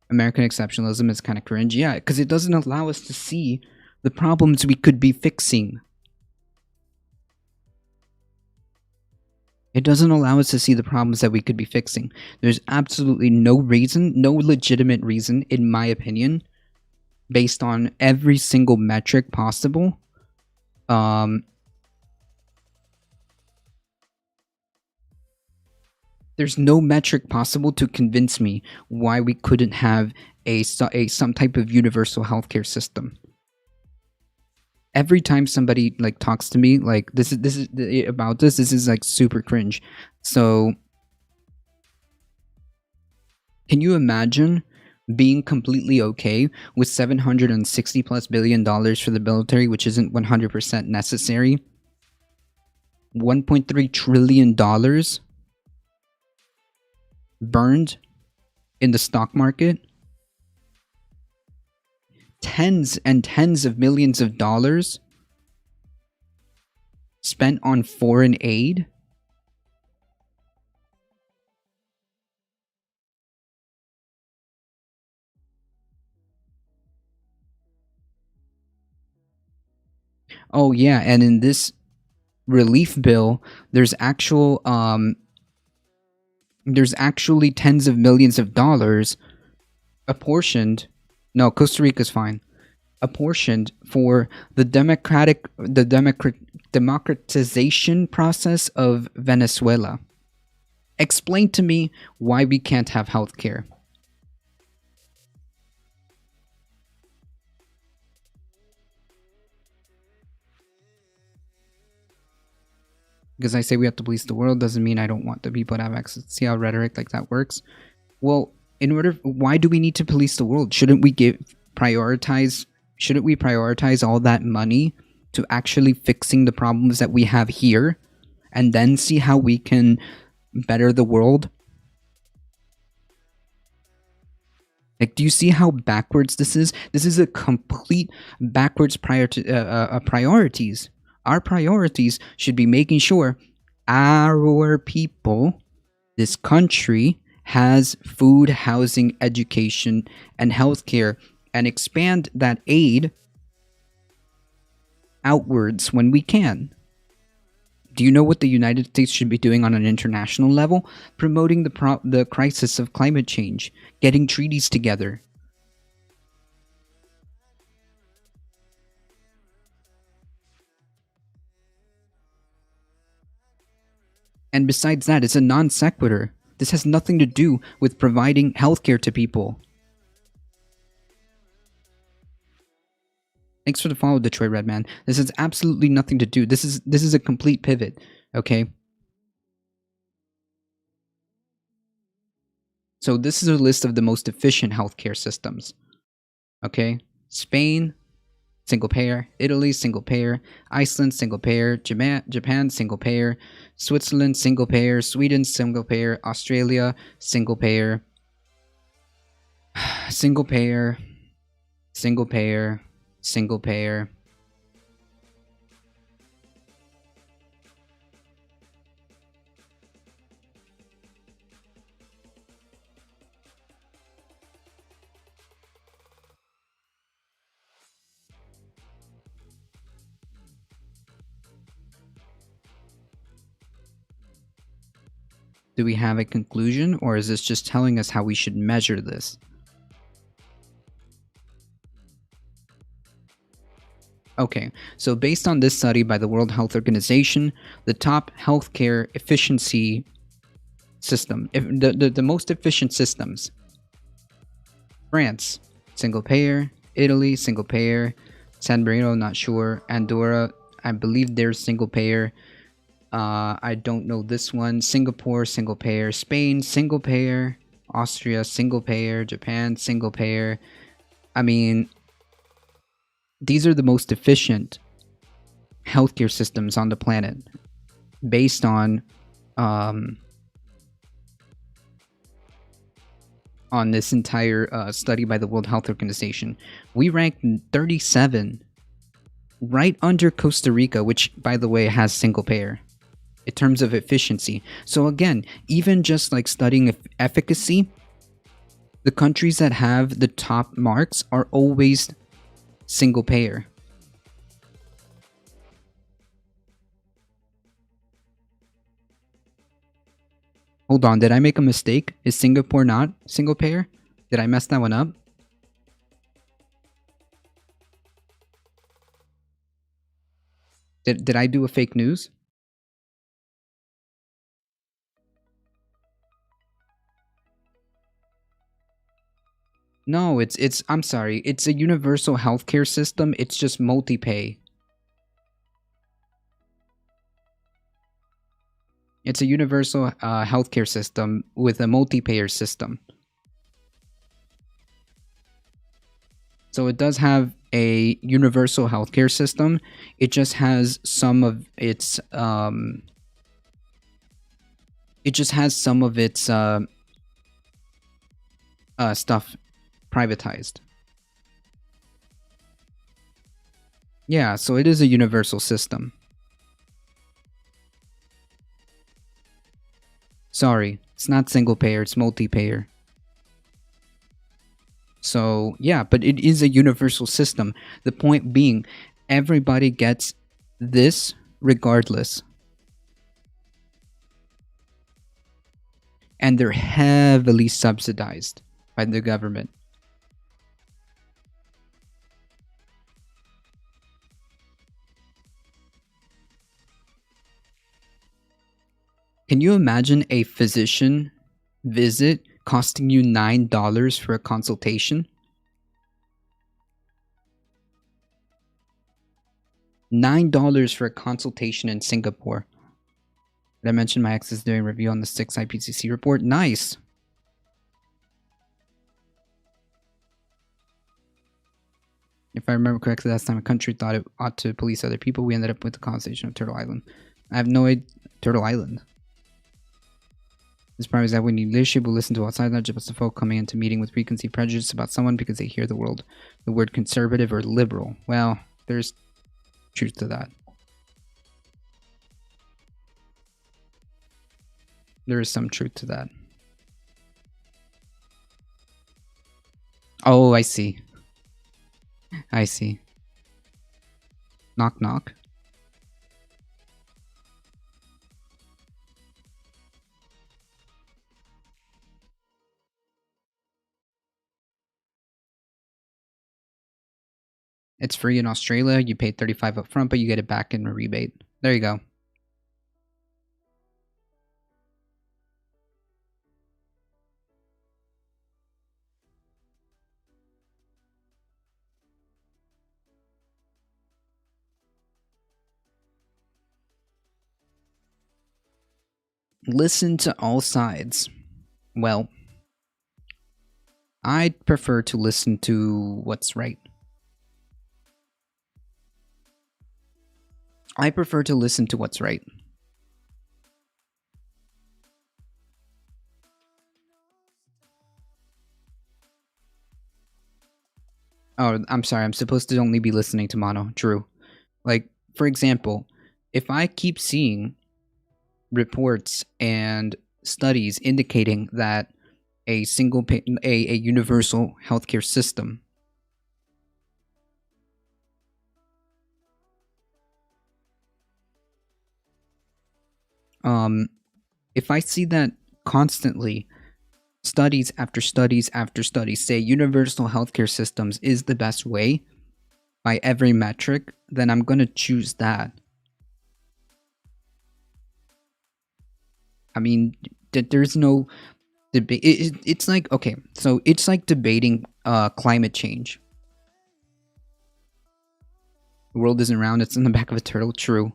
[SPEAKER 1] American exceptionalism is kind of cringe. Yeah, because it doesn't allow us to see the problems we could be fixing. It doesn't allow us to see the problems that we could be fixing. There's absolutely no reason, no legitimate reason, in my opinion, based on every single metric possible. There's no metric possible to convince me why we couldn't have some type of universal healthcare system. Every time somebody like talks to me like this is like super cringe. So can you imagine being completely okay with $760+ billion for the military, which isn't 100% necessary? $1.3 trillion burned in the stock market, tens and tens of millions of dollars spent on foreign aid. Oh yeah, and in this relief bill, there's actually tens of millions of dollars apportioned. No, Costa Rica's fine. Apportioned for the democratization process of Venezuela. Explain to me why we can't have healthcare. Because I say we have to police the world doesn't mean I don't want the people to have access. See how rhetoric like that works? Well, why do we need to police the world? Shouldn't we prioritize all that money to actually fixing the problems that we have here and then see how we can better the world? Like, do you see how backwards this is? This is a complete backwards priorities. Our priorities should be making sure our people, this country, has food, housing, education, and healthcare, and expand that aid outwards when we can. Do you know what the United States should be doing on an international level? Promoting the crisis of climate change, getting treaties together. And besides that, it's a non sequitur. This has nothing to do with providing healthcare to people. Thanks for the follow, Detroit Redman. This has absolutely nothing to do. This is a complete pivot, okay? So this is a list of the most efficient healthcare systems. Okay? Spain, single payer. Italy, single payer. Iceland, single payer. Japan, single payer. Switzerland, single payer. Sweden, single payer. Australia, single payer. Single payer. Single payer. Single payer. Do we have a conclusion, or is this just telling us how we should measure this? Okay, so based on this study by the World Health Organization, the top healthcare efficiency system, the most efficient systems: France, single payer; Italy, single payer; San Marino, not sure; Andorra, I believe they're single payer. I don't know this one. Singapore, single payer; Spain, single payer; Austria, single payer; Japan, single payer. I mean, these are the most efficient healthcare systems on the planet based on this entire study by the World Health Organization. We ranked 37, right under Costa Rica, which, by the way, has single payer, in terms of efficiency. So again, even just like studying efficacy, the countries that have the top marks are always single payer. Hold on, did I make a mistake? Is Singapore not single payer? Did I mess that one up? Did I do a fake news? No, it's I'm sorry. It's a universal healthcare system. It's just multi-pay. It's a universal healthcare system with a multi-payer system. So it does have a universal healthcare system. It just has some of its stuff privatized. Yeah, so it is a universal system. Sorry, it's not single payer, it's multi-payer. So, yeah, but it is a universal system. The point being, everybody gets this regardless. And they're heavily subsidized by the government. Can you imagine a physician visit costing you $9 for a consultation? $9 for a consultation in Singapore. Did I mention my ex is doing a review on the 6th IPCC report? Nice. If I remember correctly, last time a country thought it ought to police other people, we ended up with the conversation of Turtle Island. I have no idea. Turtle Island. This problem is that we need leadership who listen to outside, not just the folk coming into meeting with preconceived prejudice about someone because they hear the word conservative or liberal. Well, there's truth to that. There is some truth to that. Oh, I see. I see. Knock, knock. It's free in Australia. You pay $35 up front, but you get it back in a rebate. There you go. Listen to all sides. Well, I'd prefer to listen to what's right. I prefer to listen to what's right. Oh, I'm sorry. I'm supposed to only be listening to mono. True. Like, for example, if I keep seeing reports and studies indicating that a universal healthcare system if I see that constantly, studies after studies after studies say universal healthcare systems is the best way, by every metric, then I'm going to choose that. I mean, there's no debate. It's like, okay, so it's like debating climate change. The world isn't round, it's in the back of a turtle. True.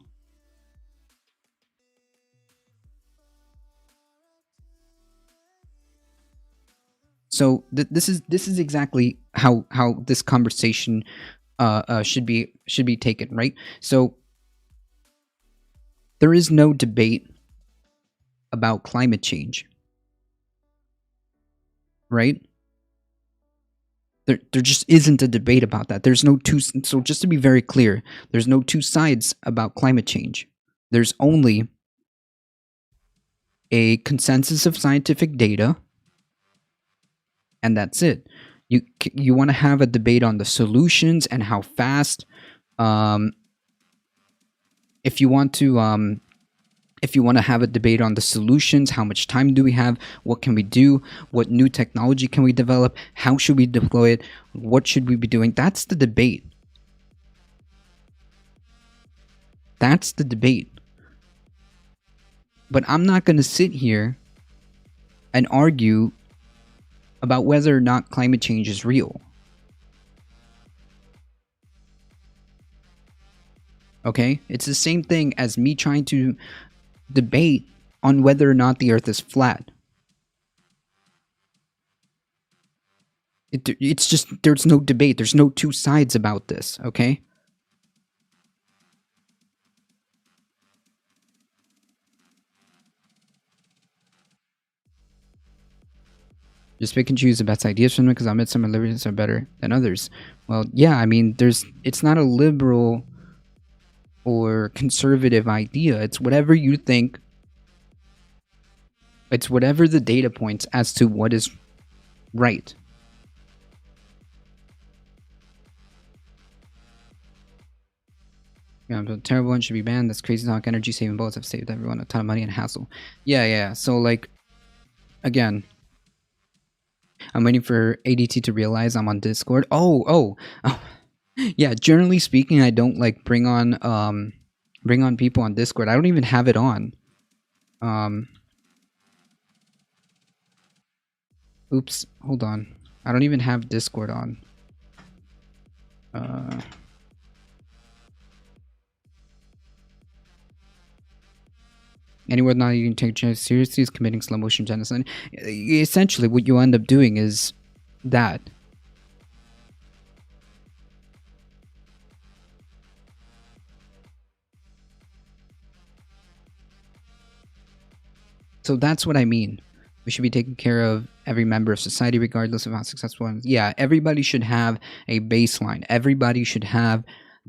[SPEAKER 1] So this is exactly how this conversation should be taken, right? So there is no debate about climate change, right? There just isn't a debate about that. There's no two. So just to be very clear, there's no two sides about climate change. There's only a consensus of scientific data, and that's it. You want to have a debate on the solutions and how fast. If you want to have a debate on the solutions, how much time do we have? What can we do? What new technology can we develop? How should we deploy it? What should we be doing? That's the debate. That's the debate. But I'm not going to sit here and argue about whether or not climate change is real. Okay? It's the same thing as me trying to debate on whether or not the earth is flat. It's just, there's no debate. There's no two sides about this, okay? Just pick and choose the best ideas from them because I admit some liberties are better than others. Well, yeah, I mean, it's not a liberal or conservative idea. It's whatever you think. It's whatever the data points as to what is right. Yeah, the terrible one should be banned. That's crazy talk. Energy saving bullets have saved everyone a ton of money and hassle. Yeah. So, like, again, I'm waiting for ADT to realize I'm on Discord. Oh. Yeah, generally speaking, I don't like bring on people on Discord. I don't even have it on. Oops, hold on. I don't even have Discord on. Anyone not even take it seriously is committing slow motion genocide. Essentially, what you end up doing is that. So that's what I mean. We should be taking care of every member of society, regardless of how successful. Yeah, everybody should have a baseline. Everybody should have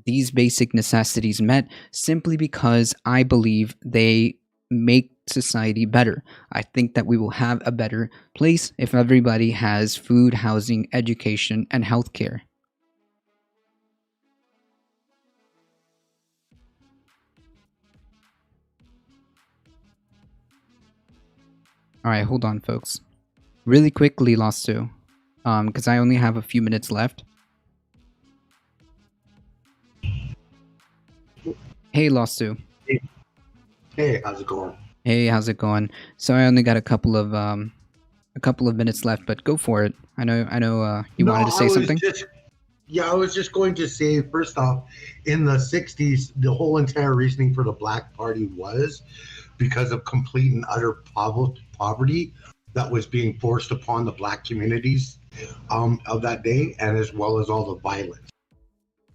[SPEAKER 1] these basic necessities met, simply because I believe they make society better. I think that we will have a better place if everybody has food, housing, education, and healthcare. Alright, hold on, folks. Really quickly, Lost 2. Because I only have a few minutes left. Hey, Lost 2.
[SPEAKER 5] Hey, how's it going?
[SPEAKER 1] Hey, how's it going? So I only got a couple of minutes left, but go for it. I know. You wanted to say something.
[SPEAKER 5] I was just going to say, first off, in the 60s, the whole entire reasoning for the Black Party was because of complete and utter poverty that was being forced upon the Black communities of that day, and as well as all the violence.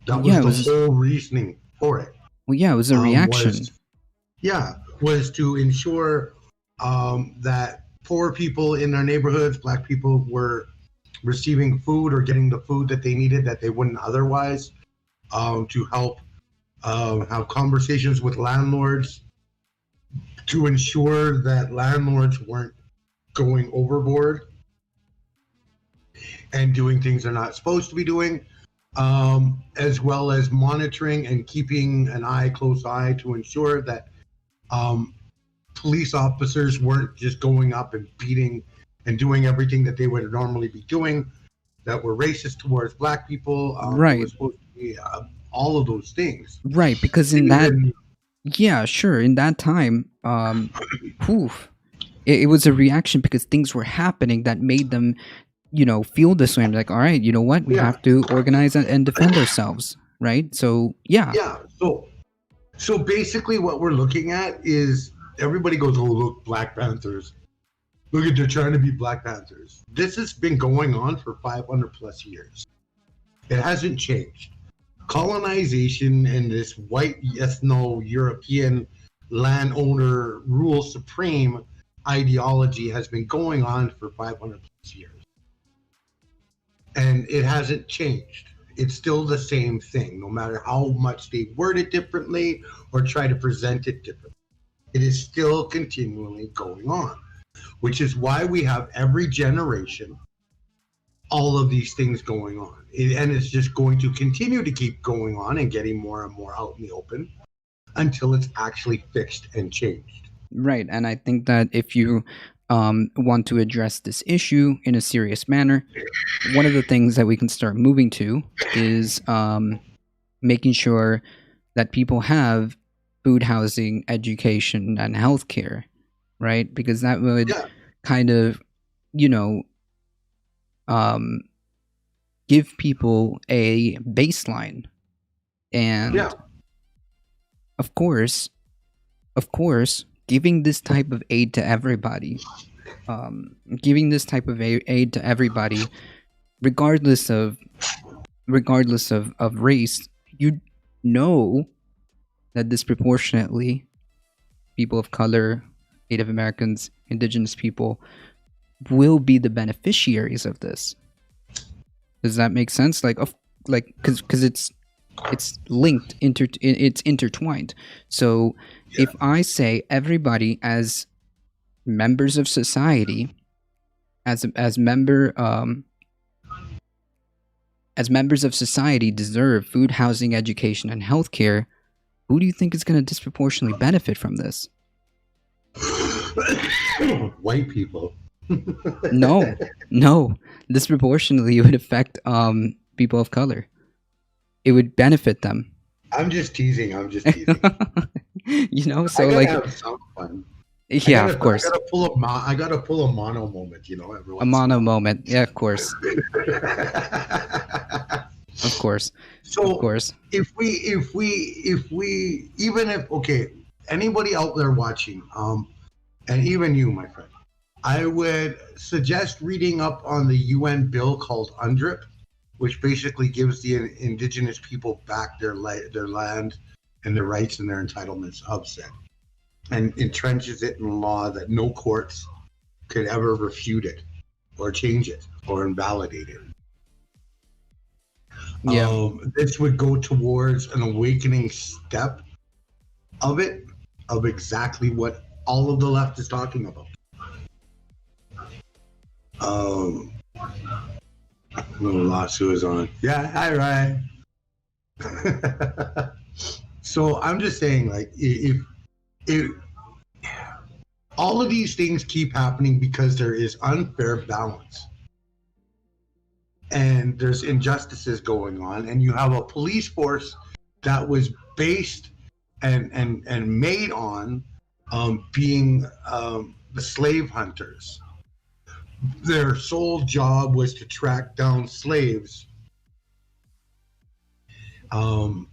[SPEAKER 5] That was the whole reasoning for it.
[SPEAKER 1] Well, yeah, it was a reaction.
[SPEAKER 5] Was to ensure that poor people in their neighborhoods, Black people, were receiving food or getting the food that they needed that they wouldn't otherwise, to help have conversations with landlords, to ensure that landlords weren't going overboard and doing things they're not supposed to be doing, as well as monitoring and keeping an close eye to ensure that police officers weren't just going up and beating and doing everything that they would normally be doing, that were racist towards Black people.
[SPEAKER 1] Right.
[SPEAKER 5] Were supposed to yeah, all of those things.
[SPEAKER 1] Right, because in that, yeah, sure, in that time, whew, it was a reaction because things were happening that made them, feel this way. I'm like, all right, you know what? We
[SPEAKER 5] Yeah,
[SPEAKER 1] have to organize and defend ourselves, right? So, yeah.
[SPEAKER 5] yeah. So basically, what we're looking at is everybody goes, "Oh, look, Black Panthers! Look at they're trying to be Black Panthers." This has been going on for 500 plus years. It hasn't changed. Colonization and this white ethno-European landowner rule supreme ideology has been going on for 500 plus years. And it hasn't changed. It's still the same thing, no matter how much they word it differently or try to present it differently. It is still continually going on, which is why we have every generation all of these things going on. And it's just going to continue to keep going on and getting more and more out in the open until it's actually fixed and changed.
[SPEAKER 1] Right, and I think that if you want to address this issue in a serious manner, one of the things that we can start moving to is making sure that people have food, housing, education, and healthcare, right? Because that would
[SPEAKER 5] Yeah.
[SPEAKER 1] kind of, you know, give people a baseline. And
[SPEAKER 5] Yeah.
[SPEAKER 1] of course, giving this type of aid to everybody, regardless of race, you know that disproportionately people of color, Native Americans, indigenous people will be the beneficiaries of this. Does that make sense? Because it's linked, it's intertwined. So if I say everybody as members of society, as members of society deserve food, housing, education, and healthcare, who do you think is going to disproportionately benefit from this?
[SPEAKER 5] White people.
[SPEAKER 1] No. Disproportionately, it would affect people of color. It would benefit them.
[SPEAKER 5] I'm just teasing. So
[SPEAKER 1] So
[SPEAKER 5] I gotta
[SPEAKER 1] like,
[SPEAKER 5] have some fun.
[SPEAKER 1] yeah, of course,
[SPEAKER 5] I gotta pull a mono moment, every
[SPEAKER 1] a
[SPEAKER 5] once
[SPEAKER 1] mono moment. Yeah, of course, of course,
[SPEAKER 5] So
[SPEAKER 1] of course.
[SPEAKER 5] if we even if okay, anybody out there watching, and even you, my friend, I would suggest reading up on the UN bill called UNDRIP, which basically gives the indigenous people back their land and their rights and their entitlements of said, and entrenches it in law that no courts could ever refute it or change it or invalidate it.
[SPEAKER 1] Yeah.
[SPEAKER 5] This would go towards an awakening step of it, of exactly what all of the left is talking about. Little Lasso is on. Yeah, hi, Ryan. So I'm just saying, like, if all of these things keep happening because there is unfair balance and there's injustices going on, and you have a police force that was based and made on being the slave hunters. Their sole job was to track down slaves, and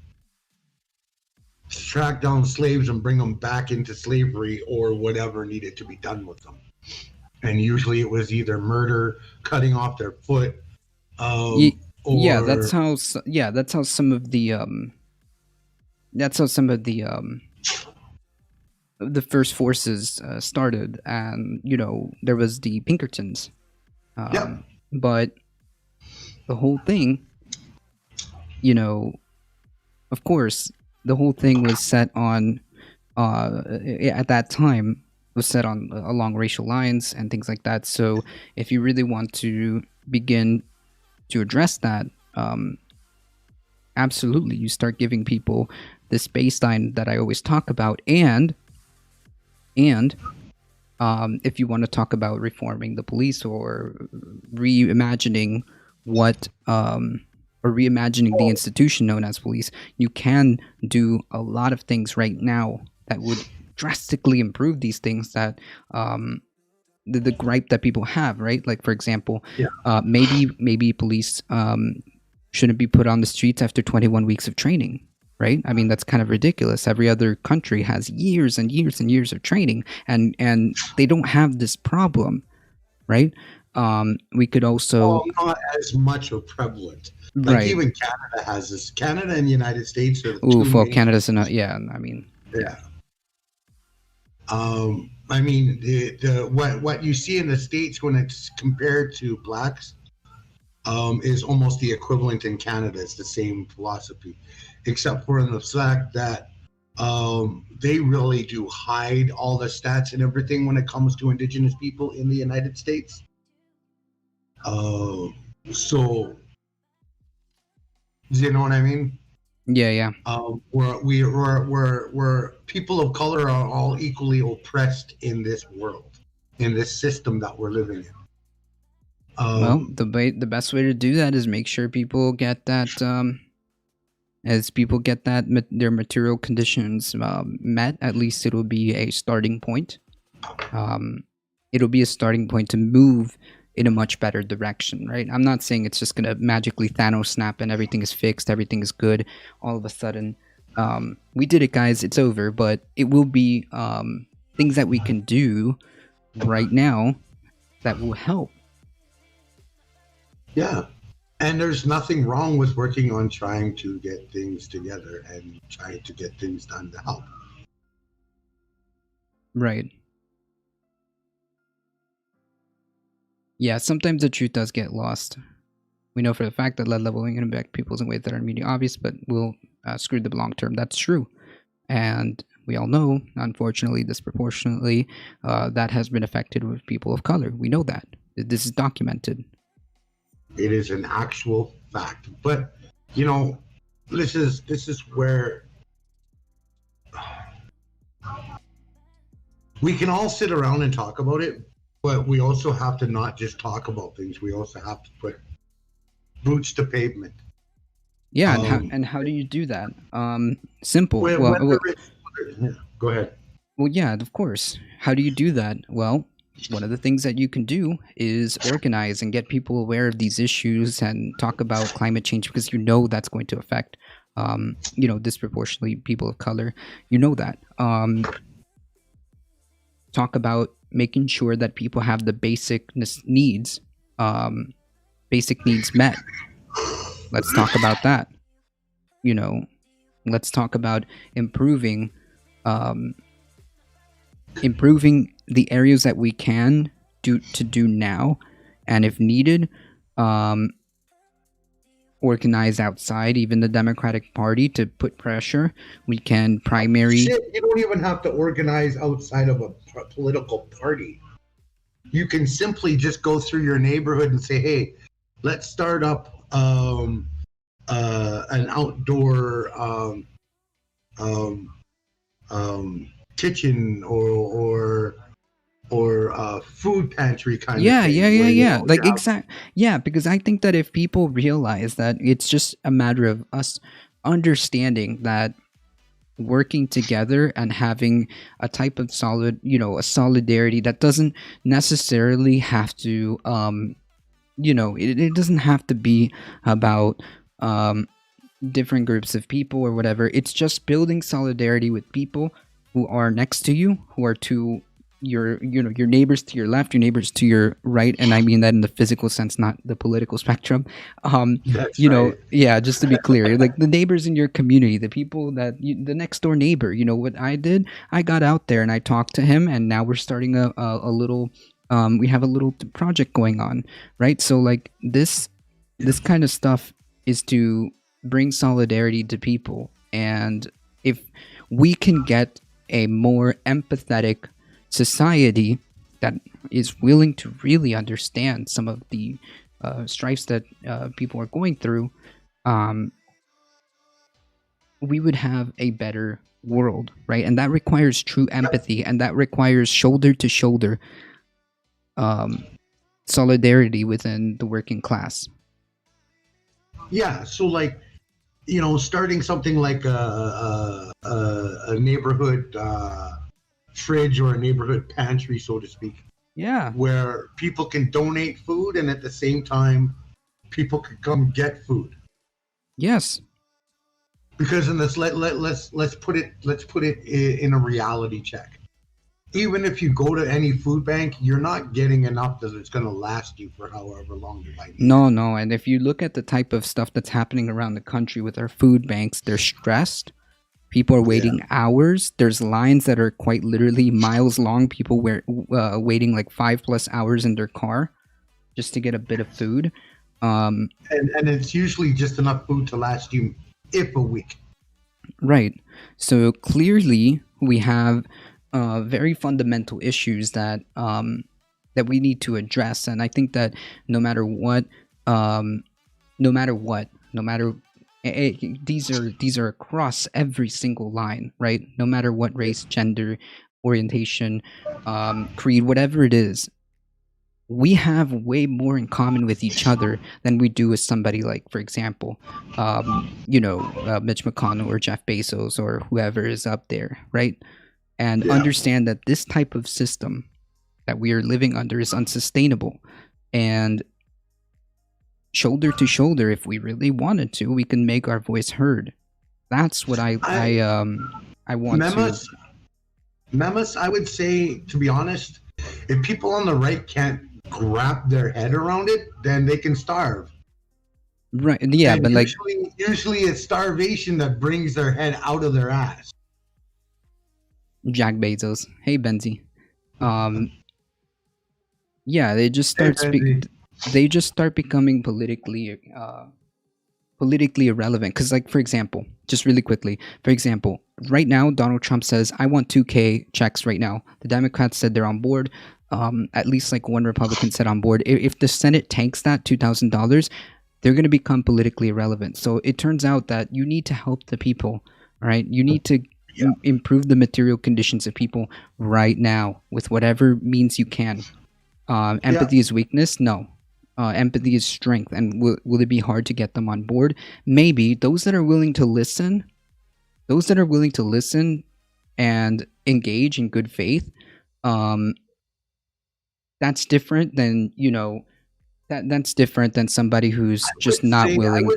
[SPEAKER 5] bring them back into slavery or whatever needed to be done with them. And usually it was either murder, cutting off their foot, or
[SPEAKER 1] that's how some of the first forces started, and there was the Pinkertons, but the whole thing, of course, the whole thing was set on at that time was set on along racial lines and things like that. So if you really want to begin to address that, absolutely, you start giving people this baseline that I always talk about, and if you want to talk about reforming the police or reimagining what or reimagining the institution known as police, you can do a lot of things right now that would drastically improve these things that the gripe that people have, right? Like for example,
[SPEAKER 5] Yeah.
[SPEAKER 1] maybe police shouldn't be put on the streets after 21 weeks of training, right? I mean, that's kind of ridiculous. Every other country has years and years and years of training, and they don't have this problem, right? We could also,
[SPEAKER 5] Not as much of prevalent. Like
[SPEAKER 1] right.
[SPEAKER 5] even Canada has this. Canada and the United States are the
[SPEAKER 1] Ooh,
[SPEAKER 5] two
[SPEAKER 1] well,
[SPEAKER 5] main.
[SPEAKER 1] Canada's not. Yeah, I mean,
[SPEAKER 5] Yeah. I mean, the what you see in the States when it's compared to blacks is almost the equivalent in Canada. It's the same philosophy, except for in the fact that they really do hide all the stats and everything when it comes to Indigenous people in the United States. So, you know what I mean?
[SPEAKER 1] yeah.
[SPEAKER 5] We're people of color are all equally oppressed in this world, in this system that we're living in.
[SPEAKER 1] Well, the best way to do that is make sure people get that. As people get that their material conditions met, at least it'll be a starting point. It'll be a starting point to move in a much better direction, right? I'm not saying it's just gonna magically Thanos snap and everything is fixed, everything is good all of a sudden. We did it, guys. It's over, but it will be things that we can do right now that will help.
[SPEAKER 5] Yeah. And there's nothing wrong with working on trying to get things together and trying to get things done to help.
[SPEAKER 1] Right. Yeah, sometimes the truth does get lost. We know for the fact that lead leveling can impact peoples in ways that are immediately obvious, but will screw them long term. That's true. And we all know, unfortunately, disproportionately, that has been affected with people of color. We know that. This is documented.
[SPEAKER 5] It is an actual fact. But, you know, this is where we can all sit around and talk about it, but we also have to not just talk about things. We also have to put boots to pavement.
[SPEAKER 1] Yeah, and how do you do that? Simple.
[SPEAKER 5] Go ahead.
[SPEAKER 1] Well, yeah, of course. How do you do that? Well, one of the things that you can do is organize and get people aware of these issues and talk about climate change, because you know that's going to affect, disproportionately people of color. You know that. Talk about making sure that people have the basic needs met. Let's talk about that. Let's talk about improving the areas that we can do now, and if needed, organize outside even the Democratic Party to put pressure. We can primary.
[SPEAKER 5] Shit, you don't even have to organize outside of a political party. You can simply just go through your neighborhood and say, hey, let's start up an outdoor kitchen or food pantry kind of thing.
[SPEAKER 1] Yeah. Like exact. Yeah, because I think that if people realize that it's just a matter of us understanding that working together and having a type of a solidarity that doesn't necessarily have to, it doesn't have to be about different groups of people or whatever. It's just building solidarity with people who are next to you, who are to your neighbors to your left, your neighbors to your right, and I mean that in the physical sense, not the political spectrum.
[SPEAKER 5] Right.
[SPEAKER 1] Yeah, just to be clear, like the neighbors in your community, the people that the next door neighbor. You know what I did? I got out there and I talked to him, and now we're starting a little. We have a little project going on, right? So like this kind of stuff is to bring solidarity to people, and if we can get a more empathetic society that is willing to really understand some of the strifes that people are going through, we would have a better world, right? And that requires true empathy, and that requires shoulder to shoulder solidarity within the working class.
[SPEAKER 5] Yeah, so like, starting something like a neighborhood fridge or a neighborhood pantry, so to speak,
[SPEAKER 1] Yeah.
[SPEAKER 5] where people can donate food and at the same time people can come get food.
[SPEAKER 1] Yes.
[SPEAKER 5] Because in this, let's put it in a reality check. Even if you go to any food bank, you're not getting enough that it's going to last you for however long you might need.
[SPEAKER 1] No. And if you look at the type of stuff that's happening around the country with our food banks, they're stressed. People are waiting hours. There's lines that are quite literally miles long. People waiting like 5+ hours in their car just to get a bit of food.
[SPEAKER 5] And it's usually just enough food to last you if a week.
[SPEAKER 1] Right. So clearly we have very fundamental issues that that we need to address, and I think that no matter these are across every single line, right? No matter what race, gender, orientation, creed, whatever it is, we have way more in common with each other than we do with somebody like, for example, Mitch McConnell or Jeff Bezos or whoever is up there, right? And understand that this type of system that we are living under is unsustainable. And shoulder to shoulder, if we really wanted to, we can make our voice heard. That's what I want
[SPEAKER 5] Memus,
[SPEAKER 1] to.
[SPEAKER 5] Memus, I would say, to be honest, if people on the right can't wrap their head around it, then they can starve.
[SPEAKER 1] Right. Yeah,
[SPEAKER 5] and
[SPEAKER 1] but
[SPEAKER 5] usually it's starvation that brings their head out of their ass.
[SPEAKER 1] Jack Bezos. Hey, Benzi. Yeah, they just start becoming politically irrelevant. Because, like, for example, just really quickly, right now Donald Trump says, I want 2K checks right now. The Democrats said they're on board. At least like one Republican said on board. If the Senate tanks that $2,000, they're going to become politically irrelevant. So it turns out that you need to help the people, right? You need to improve the material conditions of people right now with whatever means you can. Empathy is weakness? No. Empathy is strength. And will it be hard to get them on board? Maybe. Those that are willing to listen and engage in good faith, that's different than, that's different than somebody who's just not willing.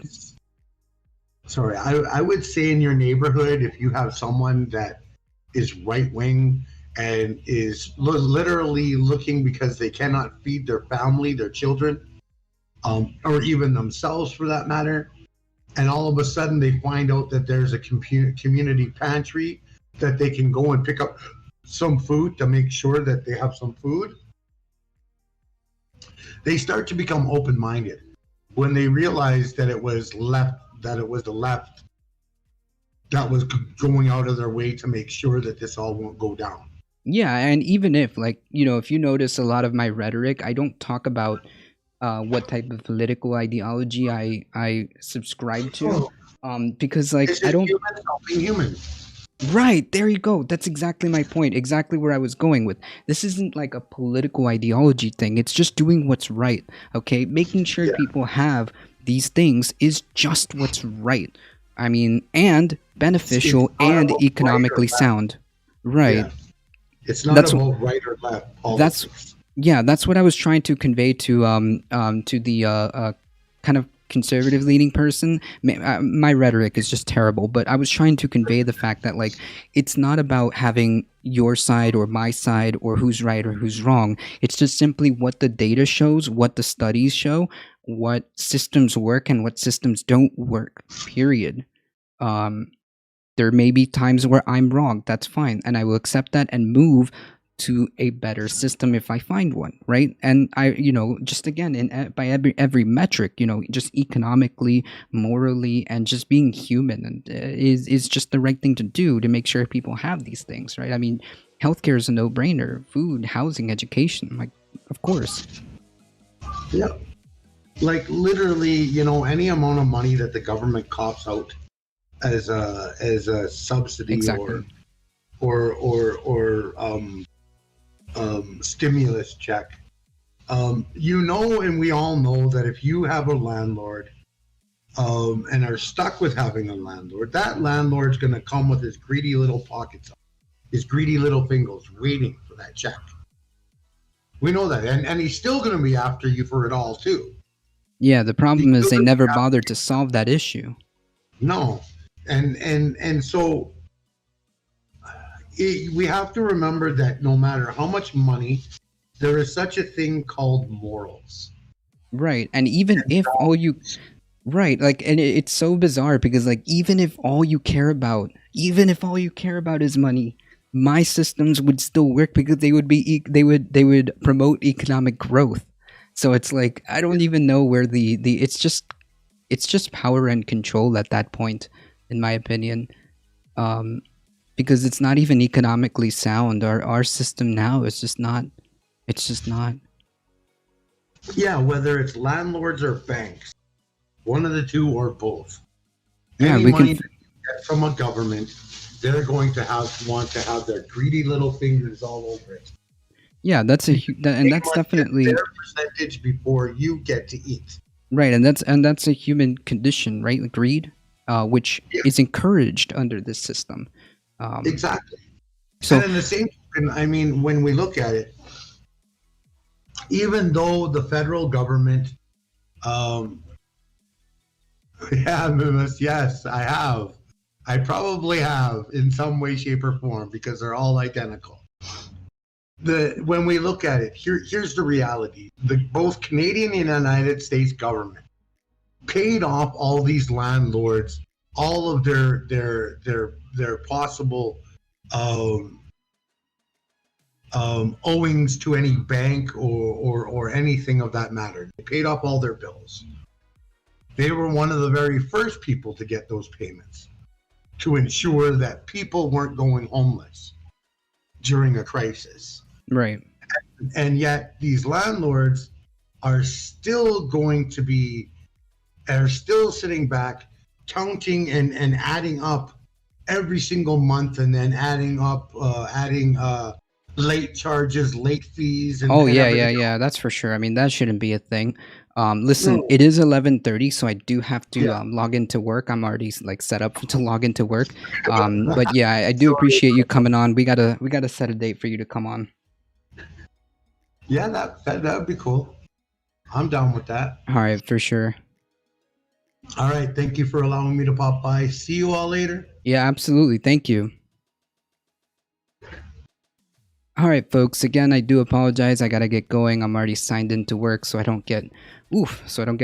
[SPEAKER 5] I would say in your neighborhood, if you have someone that is right wing and is literally looking because they cannot feed their family, their children, or even themselves for that matter, and all of a sudden they find out that there's a community pantry that they can go and pick up some food to make sure that they have some food, they start to become open-minded when they realize that it was the left that was going out of their way to make sure that this all won't go down.
[SPEAKER 1] Yeah, and even if, if you notice a lot of my rhetoric, I don't talk about what type of political ideology I subscribe to, because I don't.
[SPEAKER 5] Helping humans.
[SPEAKER 1] Right, there you go. That's exactly my point. Exactly where I was going with. This isn't like a political ideology thing. It's just doing what's right. Okay, making sure people have these things is just what's right. I mean, and beneficial and economically sound. Right.
[SPEAKER 5] Yeah. It's not about right or left politics.
[SPEAKER 1] That's what I was trying to convey to the kind of conservative leaning person. My rhetoric is just terrible, but I was trying to convey the fact that, like, it's not about having your side or my side or who's right or who's wrong. It's just simply what the data shows, what the studies show, what systems work and what systems don't work, period. There may be times where I'm wrong. That's fine. And I will accept that and move to a better system if I find one, right? And I, just again, by every metric, just economically, morally, and just being human, and is just the right thing to do to make sure people have these things, right? I mean, healthcare is a no-brainer. Food, housing, education, like, of course.
[SPEAKER 5] Yeah, like literally, any amount of money that the government cops out as a subsidy or stimulus check, and we all know that if you have a landlord and are stuck with having a landlord, that landlord's going to come with his greedy little pockets, his greedy little fingers, waiting for that check. We know that, and he's still going to be after you for it all too.
[SPEAKER 1] Yeah, the problem is they never bothered to solve that issue.
[SPEAKER 5] No, and so we have to remember that no matter how much money, there is such a thing called morals.
[SPEAKER 1] Right, and even if all you, right, like, and it's so bizarre because, like, even if all you care about is money, my systems would still work because they would promote economic growth. So it's like I don't even know where the it's just power and control at that point, in my opinion, because it's not even economically sound. Our system now is just not. It's just not.
[SPEAKER 5] Yeah, whether it's landlords or banks, one of the two or both.
[SPEAKER 1] Yeah,
[SPEAKER 5] Any
[SPEAKER 1] we
[SPEAKER 5] money
[SPEAKER 1] can.
[SPEAKER 5] that you get from a government, they're going to want to have their greedy little fingers all over it.
[SPEAKER 1] Yeah, that's and
[SPEAKER 5] They
[SPEAKER 1] that's
[SPEAKER 5] must get
[SPEAKER 1] definitely
[SPEAKER 5] their percentage before you get to eat.
[SPEAKER 1] right, and that's a human condition, right? Like greed, which is encouraged under this system.
[SPEAKER 5] Exactly.
[SPEAKER 1] So
[SPEAKER 5] And in the same token, I mean, when we look at it, even though the federal government, yeah, Mimus, yes, I have. I probably have in some way, shape, or form because they're all identical. When we look at it, here's the reality: both Canadian and United States government paid off all these landlords, all of their possible owings to any bank or anything of that matter. They paid off all their bills. They were one of the very first people to get those payments to ensure that people weren't going homeless during a crisis.
[SPEAKER 1] right.
[SPEAKER 5] And yet these landlords are still sitting back counting and adding up every single month, and then adding late charges, late fees, and
[SPEAKER 1] Oh
[SPEAKER 5] and
[SPEAKER 1] yeah,
[SPEAKER 5] everything.
[SPEAKER 1] that's for sure. I mean, that shouldn't be a thing. Listen,
[SPEAKER 5] No.
[SPEAKER 1] it is 11:30, so I do have to
[SPEAKER 5] Yeah.
[SPEAKER 1] log into work. I'm already like set up to log into work. But yeah, I do appreciate you coming on. We gotta set a date for you to come on.
[SPEAKER 5] Yeah, that would be cool. I'm down with that.
[SPEAKER 1] All right, for sure.
[SPEAKER 5] All right, thank you for allowing me to pop by. See you all later.
[SPEAKER 1] Yeah, absolutely. Thank you. All right, folks. Again, I do apologize. I gotta get going. I'm already signed into work, so I don't get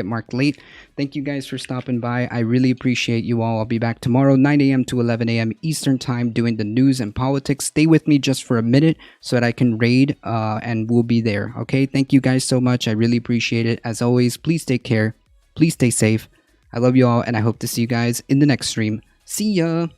[SPEAKER 1] marked late. Thank you guys for stopping by. I really appreciate you all. I'll be back tomorrow, 9 a.m. to 11 a.m. Eastern Time, doing the news and politics. Stay with me just for a minute so that I can raid, and we'll be there. Okay. Thank you guys so much. I really appreciate it. As always, please take care. Please stay safe. I love you all, and I hope to see you guys in the next stream. See ya.